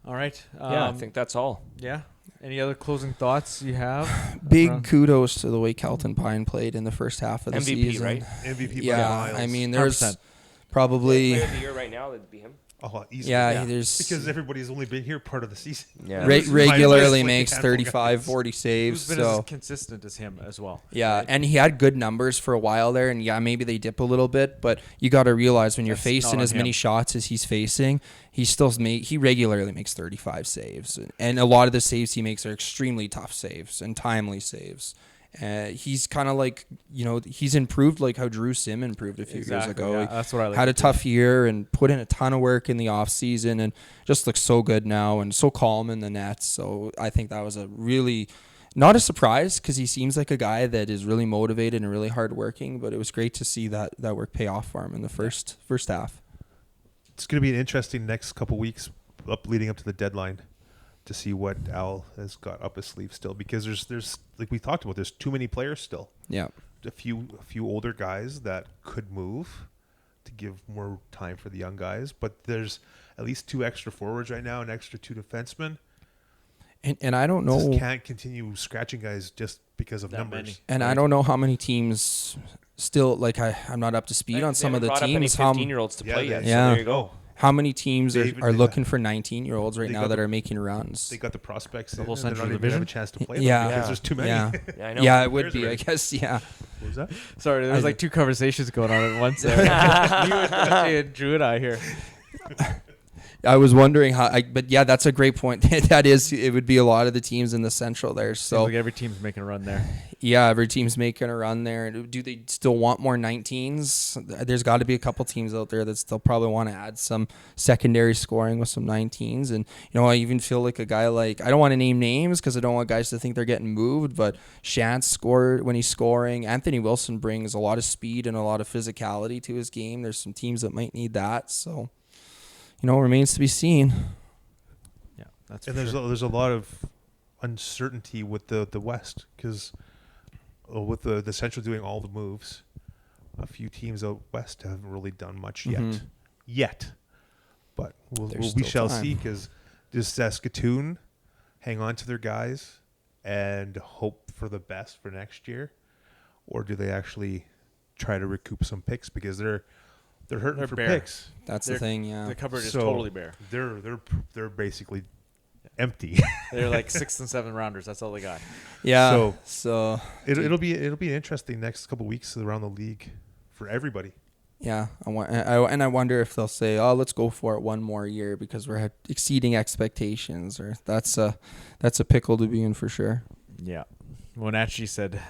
Speaker 2: All right.
Speaker 5: Yeah, I think that's all.
Speaker 2: Yeah. Any other closing thoughts you have?
Speaker 4: Big
Speaker 2: around-
Speaker 4: kudos to the way Kelton Pine played in the first half of the
Speaker 5: MVP,
Speaker 4: season.
Speaker 5: right?
Speaker 3: MVP by
Speaker 4: Yeah,
Speaker 3: miles.
Speaker 4: I mean, there's
Speaker 2: 100%.
Speaker 4: probably
Speaker 5: Player of the year right now, that'd be him.
Speaker 3: Oh, easily.
Speaker 4: Yeah, there's
Speaker 3: Because everybody's only been here part of the season.
Speaker 5: Yeah.
Speaker 4: regularly
Speaker 3: Like
Speaker 4: makes
Speaker 3: a handful
Speaker 4: 35,
Speaker 3: guys.
Speaker 4: 40 saves.
Speaker 2: Who's been
Speaker 4: So
Speaker 2: as consistent as him as well?
Speaker 4: yeah,
Speaker 2: right?
Speaker 4: and he had good numbers for a while there, and yeah, maybe they dip a little bit, but you got to realize when you're
Speaker 2: That's
Speaker 4: facing
Speaker 2: not
Speaker 4: as
Speaker 2: on
Speaker 4: many
Speaker 2: him.
Speaker 4: shots as he's facing, he regularly makes 35 saves, and a lot of the saves he makes are extremely tough saves and timely saves. He's kind of like, he's improved like how Drew Sim improved a few years ago.
Speaker 2: Yeah,
Speaker 4: He
Speaker 2: that's what I like.
Speaker 4: had
Speaker 2: to
Speaker 4: a tough year and put in a ton of work in the off season and just looks so good now and so calm in the nets. So I think that was a really not a surprise because he seems like a guy that is really motivated and really hardworking. But it was great to see that work pay off for him in the first half.
Speaker 3: It's going to be an interesting next couple weeks leading up to the deadline to see what Al has got up his sleeve still, because there's like we talked about, there's too many players still.
Speaker 4: Yeah.
Speaker 3: A few older guys that could move to give more time for the young guys, but there's at least 2 extra forwards right now, an extra 2 defensemen.
Speaker 4: And I don't know.
Speaker 3: Just can't continue scratching guys just because of
Speaker 2: That
Speaker 3: numbers.
Speaker 2: many.
Speaker 4: And I don't know how many teams still I'm not up to speed on some of the
Speaker 5: Brought up any
Speaker 4: teams. How
Speaker 5: 15-year-olds to
Speaker 3: Yeah,
Speaker 5: play yet.
Speaker 4: yeah.
Speaker 5: So there you go.
Speaker 4: How many teams
Speaker 3: They even
Speaker 4: are
Speaker 3: did
Speaker 4: looking
Speaker 3: that.
Speaker 4: for 19-year-olds right
Speaker 3: They
Speaker 4: now
Speaker 3: got
Speaker 4: that
Speaker 3: the-
Speaker 4: are making runs?
Speaker 3: They got the prospects
Speaker 2: The
Speaker 3: in,
Speaker 2: whole
Speaker 3: and they're
Speaker 2: Central
Speaker 3: not even have
Speaker 2: Division?
Speaker 3: a chance to play them
Speaker 4: Yeah.
Speaker 3: because
Speaker 5: Yeah.
Speaker 3: there's too many.
Speaker 4: Yeah,
Speaker 5: Yeah, I know.
Speaker 4: yeah, it would
Speaker 3: Players
Speaker 4: be. I
Speaker 3: already.
Speaker 4: guess. Yeah,
Speaker 3: What was that?
Speaker 2: Sorry, there's like 2 conversations going on at once there. You and Dante and Drew and I here.
Speaker 4: I was wondering but yeah, that's a great point. It would be a lot of the teams in the Central there.
Speaker 2: Seems
Speaker 4: So
Speaker 2: like every team's making a run there.
Speaker 4: yeah, every team's making a run there. Do they still want more 19s? There's got to be a couple teams out there that still probably want to add some secondary scoring with some 19s. And I even feel like a guy like, I don't want to name names because I don't want guys to think they're getting moved, but Shantz scored when he's scoring. Anthony Wilson brings a lot of speed and a lot of physicality to his game. There's some teams that might need that. So remains to be seen.
Speaker 2: Yeah, that's
Speaker 3: And
Speaker 2: for
Speaker 3: there's
Speaker 2: sure.
Speaker 3: there's a lot of uncertainty with the West because with the Central doing all the moves, a few teams out west haven't really done much yet. But
Speaker 4: There's
Speaker 3: we
Speaker 4: still
Speaker 3: shall
Speaker 4: time.
Speaker 3: see, because does Saskatoon hang on to their guys and hope for the best for next year, or do they actually try to recoup some picks because they're hurting
Speaker 2: They're
Speaker 3: for
Speaker 2: bare.
Speaker 3: picks?
Speaker 4: That's the
Speaker 2: They're-
Speaker 4: thing, yeah.
Speaker 2: The cupboard is
Speaker 3: So
Speaker 2: totally bare.
Speaker 3: They're basically empty.
Speaker 2: They're like 6th and 7th rounders. That's all they got.
Speaker 4: Yeah.
Speaker 3: So-
Speaker 4: So
Speaker 3: It'll be an interesting next couple weeks around the league for everybody.
Speaker 4: yeah, I wonder if they'll say, "Oh, let's go for it one more year because we're exceeding expectations," or that's a pickle to be in for sure.
Speaker 2: Yeah. Wenatchee said,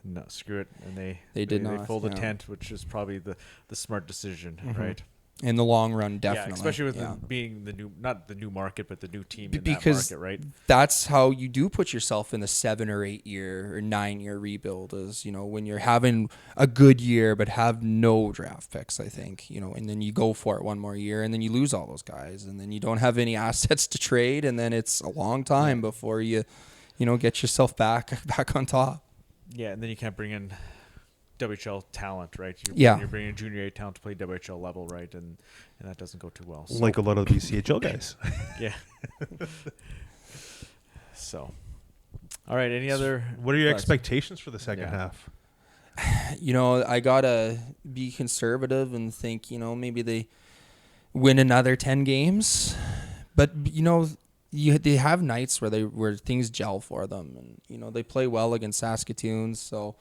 Speaker 2: no, screw it. And
Speaker 4: They did not,
Speaker 2: They fold the
Speaker 4: yeah.
Speaker 2: tent, which is probably the smart decision, right?
Speaker 4: In the long run, definitely.
Speaker 2: Yeah, especially with
Speaker 4: yeah.
Speaker 2: them being not the new market, but the new team in
Speaker 4: Because
Speaker 2: that market, right?
Speaker 4: That's how you do put yourself in the 7 or 8 year or 9 year rebuild, is when you're having a good year but have no draft picks, I think, and then you go for it one more year and then you lose all those guys and then you don't have any assets to trade and then it's a long time before you get yourself back on top.
Speaker 2: Yeah, and then you can't bring in WHL talent, right?
Speaker 4: Yeah.
Speaker 2: You're bringing junior A talent to play WHL level, right? And that doesn't go too well. So,
Speaker 3: Like a lot of the BCHL guys.
Speaker 2: yeah. So, all right. Any other?
Speaker 3: What are your
Speaker 2: thoughts?
Speaker 3: expectations for the second
Speaker 2: Yeah.
Speaker 3: half?
Speaker 4: I gotta be conservative and think, maybe they win another 10 games, but they have nights where things gel for them, and they play well against Saskatoon. So,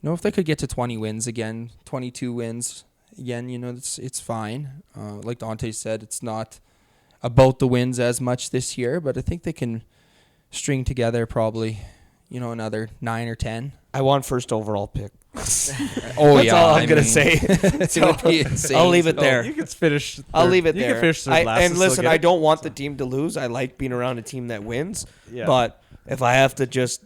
Speaker 4: if they could get to 20 wins again, 22 wins again, it's fine. Like Dante said, it's not about the wins as much this year, but I think they can string together probably, another 9 or 10.
Speaker 5: I want first overall pick.
Speaker 4: Oh,
Speaker 5: That's
Speaker 4: yeah.
Speaker 5: all I'm
Speaker 4: I
Speaker 5: gonna
Speaker 4: mean,
Speaker 5: say.
Speaker 4: it would be insane.
Speaker 5: I'll leave it
Speaker 4: So-
Speaker 5: there.
Speaker 2: You can finish.
Speaker 5: I'll
Speaker 2: third-
Speaker 5: leave it
Speaker 2: you
Speaker 5: there.
Speaker 2: can finish third last
Speaker 5: and
Speaker 2: still
Speaker 5: listen,
Speaker 2: get
Speaker 5: I
Speaker 2: it.
Speaker 5: don't want the team to lose. I like being around a team that wins.
Speaker 2: Yeah.
Speaker 5: But if I have to just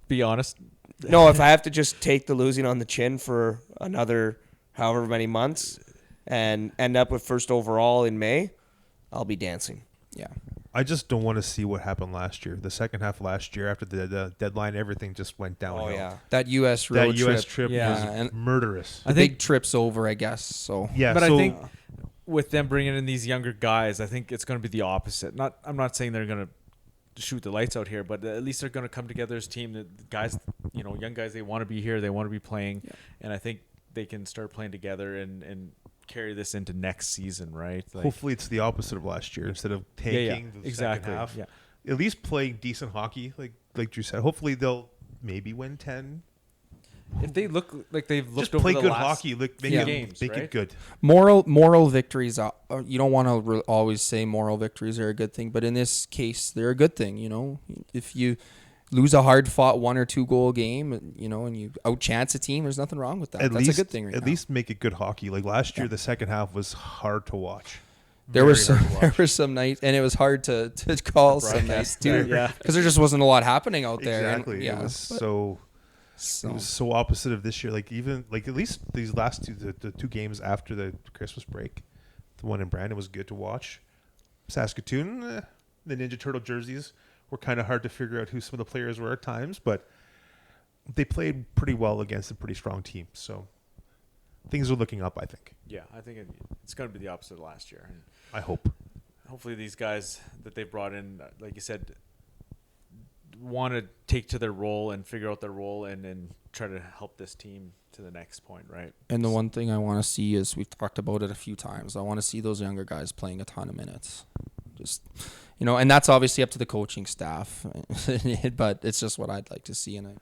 Speaker 2: Be honest.
Speaker 5: if I have to just take the losing on the chin for another however many months and end up with first overall in May, I'll be dancing.
Speaker 4: Yeah.
Speaker 3: I just don't want to see what happened last year. The second half of last year, after the deadline, everything just went downhill.
Speaker 5: Oh yeah.
Speaker 4: That U.S. road
Speaker 3: That U.S. trip
Speaker 2: Yeah.
Speaker 3: was
Speaker 4: and
Speaker 3: murderous.
Speaker 4: the big trip's over, I guess. So
Speaker 3: Yeah,
Speaker 2: But
Speaker 3: so
Speaker 2: I think with them bringing in these younger guys, I think it's going to be the opposite. I'm not saying they're going to shoot the lights out here, but at least they're going to come together as a team. The guys, young guys, they want to be here, they want to be playing, and I think they can start playing together and carry this into next season, right? Like,
Speaker 3: Hopefully it's the opposite of last year. Instead of tanking the
Speaker 2: exactly.
Speaker 3: second half,
Speaker 2: Yeah.
Speaker 3: at least playing decent hockey, like Drew said. Hopefully they'll maybe win 10.
Speaker 2: If they look like they've looked
Speaker 3: Just
Speaker 2: over
Speaker 3: play
Speaker 2: the
Speaker 3: good
Speaker 2: last
Speaker 3: hockey. Make
Speaker 2: few
Speaker 3: it,
Speaker 2: games,
Speaker 3: make
Speaker 2: right?
Speaker 3: it good.
Speaker 4: Moral victories. You don't want to always say moral victories are a good thing, but in this case, they're a good thing. You know, if you lose a hard-fought 1 or 2 goal game, you know, and you outchance a team, there's nothing wrong with that. That's a good thing. Right
Speaker 3: At
Speaker 4: now.
Speaker 3: least make it good hockey. Like last year, the second half was hard to watch.
Speaker 4: There
Speaker 3: Very
Speaker 4: were some,
Speaker 3: hard to
Speaker 4: there
Speaker 3: watch.
Speaker 4: were some nights, and it was hard to call some nights too,
Speaker 2: Yeah.
Speaker 4: because there just wasn't a lot happening out there.
Speaker 3: Exactly.
Speaker 4: And, yeah,
Speaker 3: It was
Speaker 4: but-
Speaker 3: so.
Speaker 4: so
Speaker 3: It was so opposite of this year. Like even like at least these last two, the 2 games after the Christmas break, the one in Brandon was good to watch. Saskatoon, the Ninja Turtle jerseys were kind of hard to figure out who some of the players were at times, but they played pretty well against a pretty strong team. So things are looking up, I think.
Speaker 2: Yeah, I think it's going to be the opposite of last year. And
Speaker 3: I hope.
Speaker 2: hopefully these guys that they brought in, like you said, want to take to their role and figure out their role and try to help this team to the next point, right?
Speaker 4: And the one thing I want to see is, we've talked about it a few times, I want to see those younger guys playing a ton of minutes. Just, you know, and that's obviously up to the coaching staff, but it's just what I'd like to see. And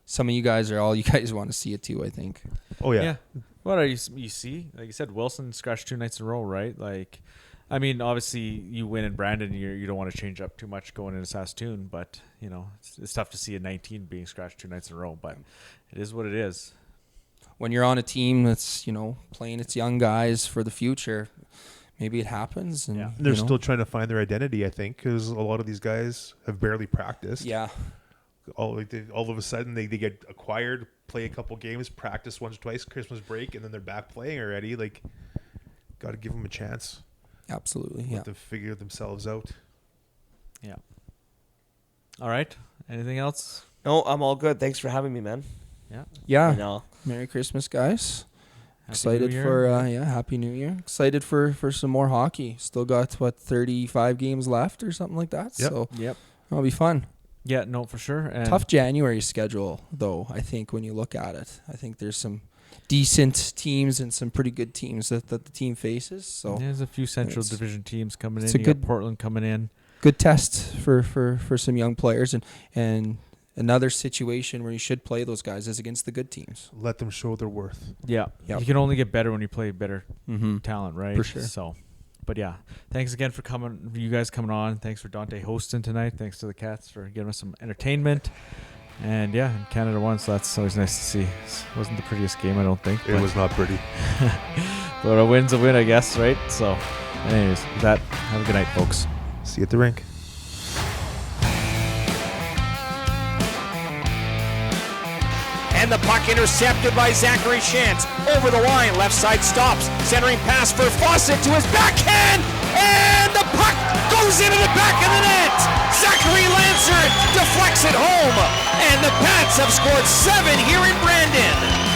Speaker 4: some of you guys want to see it too, I think.
Speaker 3: Oh yeah.
Speaker 2: What are you see? Like you said, Wilson scratched 2 nights in a row, right? Like, I mean, obviously you win in Brandon, you don't want to change up too much going into Saskatoon, but you know it's tough to see a 19 being scratched 2 nights in a row. But it is what it is.
Speaker 4: When you're on a team that's, you know, playing its young guys for the future, maybe it happens. And
Speaker 2: Yeah.
Speaker 3: They're
Speaker 4: you know,
Speaker 3: still trying to find their identity, I think, because a lot of these guys have barely practiced.
Speaker 4: yeah.
Speaker 3: All of a sudden they get acquired, play a couple games, practice once or twice, Christmas break, and then they're back playing already. Like, got to give them a chance.
Speaker 4: Absolutely, yeah.
Speaker 3: Let them figure themselves out.
Speaker 2: Yeah. All right. Anything else?
Speaker 5: No, I'm all good. Thanks for having me, man.
Speaker 2: Yeah.
Speaker 4: Yeah.
Speaker 5: You know,
Speaker 4: Merry Christmas, guys.
Speaker 2: Happy
Speaker 4: Excited
Speaker 2: New Year.
Speaker 4: for Happy New Year. Excited for some more hockey. Still got 35 games left or something like that.
Speaker 3: Yep.
Speaker 4: So
Speaker 2: Yep.
Speaker 4: it'll be fun.
Speaker 2: Yeah. No, for sure. And
Speaker 4: Tough January schedule though, I think, when you look at it. I think there's some decent teams and some pretty good teams that the team faces. So
Speaker 2: there's a few Central
Speaker 4: It's-
Speaker 2: Division teams coming in.
Speaker 4: it's a
Speaker 2: You got
Speaker 4: good-
Speaker 2: Portland coming in.
Speaker 4: good test for some young players, and another situation where you should play those guys is against the good teams.
Speaker 3: Let them show their worth.
Speaker 2: Yeah.
Speaker 4: Yep.
Speaker 2: You can only get better when you play better
Speaker 4: Mm-hmm.
Speaker 2: talent, right?
Speaker 4: For sure.
Speaker 2: So, but yeah, thanks again for coming. You guys coming on. Thanks for Dante hosting tonight. Thanks to the Cats for giving us some entertainment. And yeah, Canada won, so that's always nice to see. It wasn't the prettiest game, I don't think.
Speaker 3: It was not pretty.
Speaker 2: But a win's a win, I guess, right? So, anyways, with that, have a good night, folks.
Speaker 3: See you at the rink.
Speaker 1: And the puck intercepted by Zachary Shantz. Over the line, left side stops. Centering pass for Fawcett to his backhand. And the puck goes into the back of the net. Zachary Lancer deflects it home. And the Pats have scored 7 here in Brandon.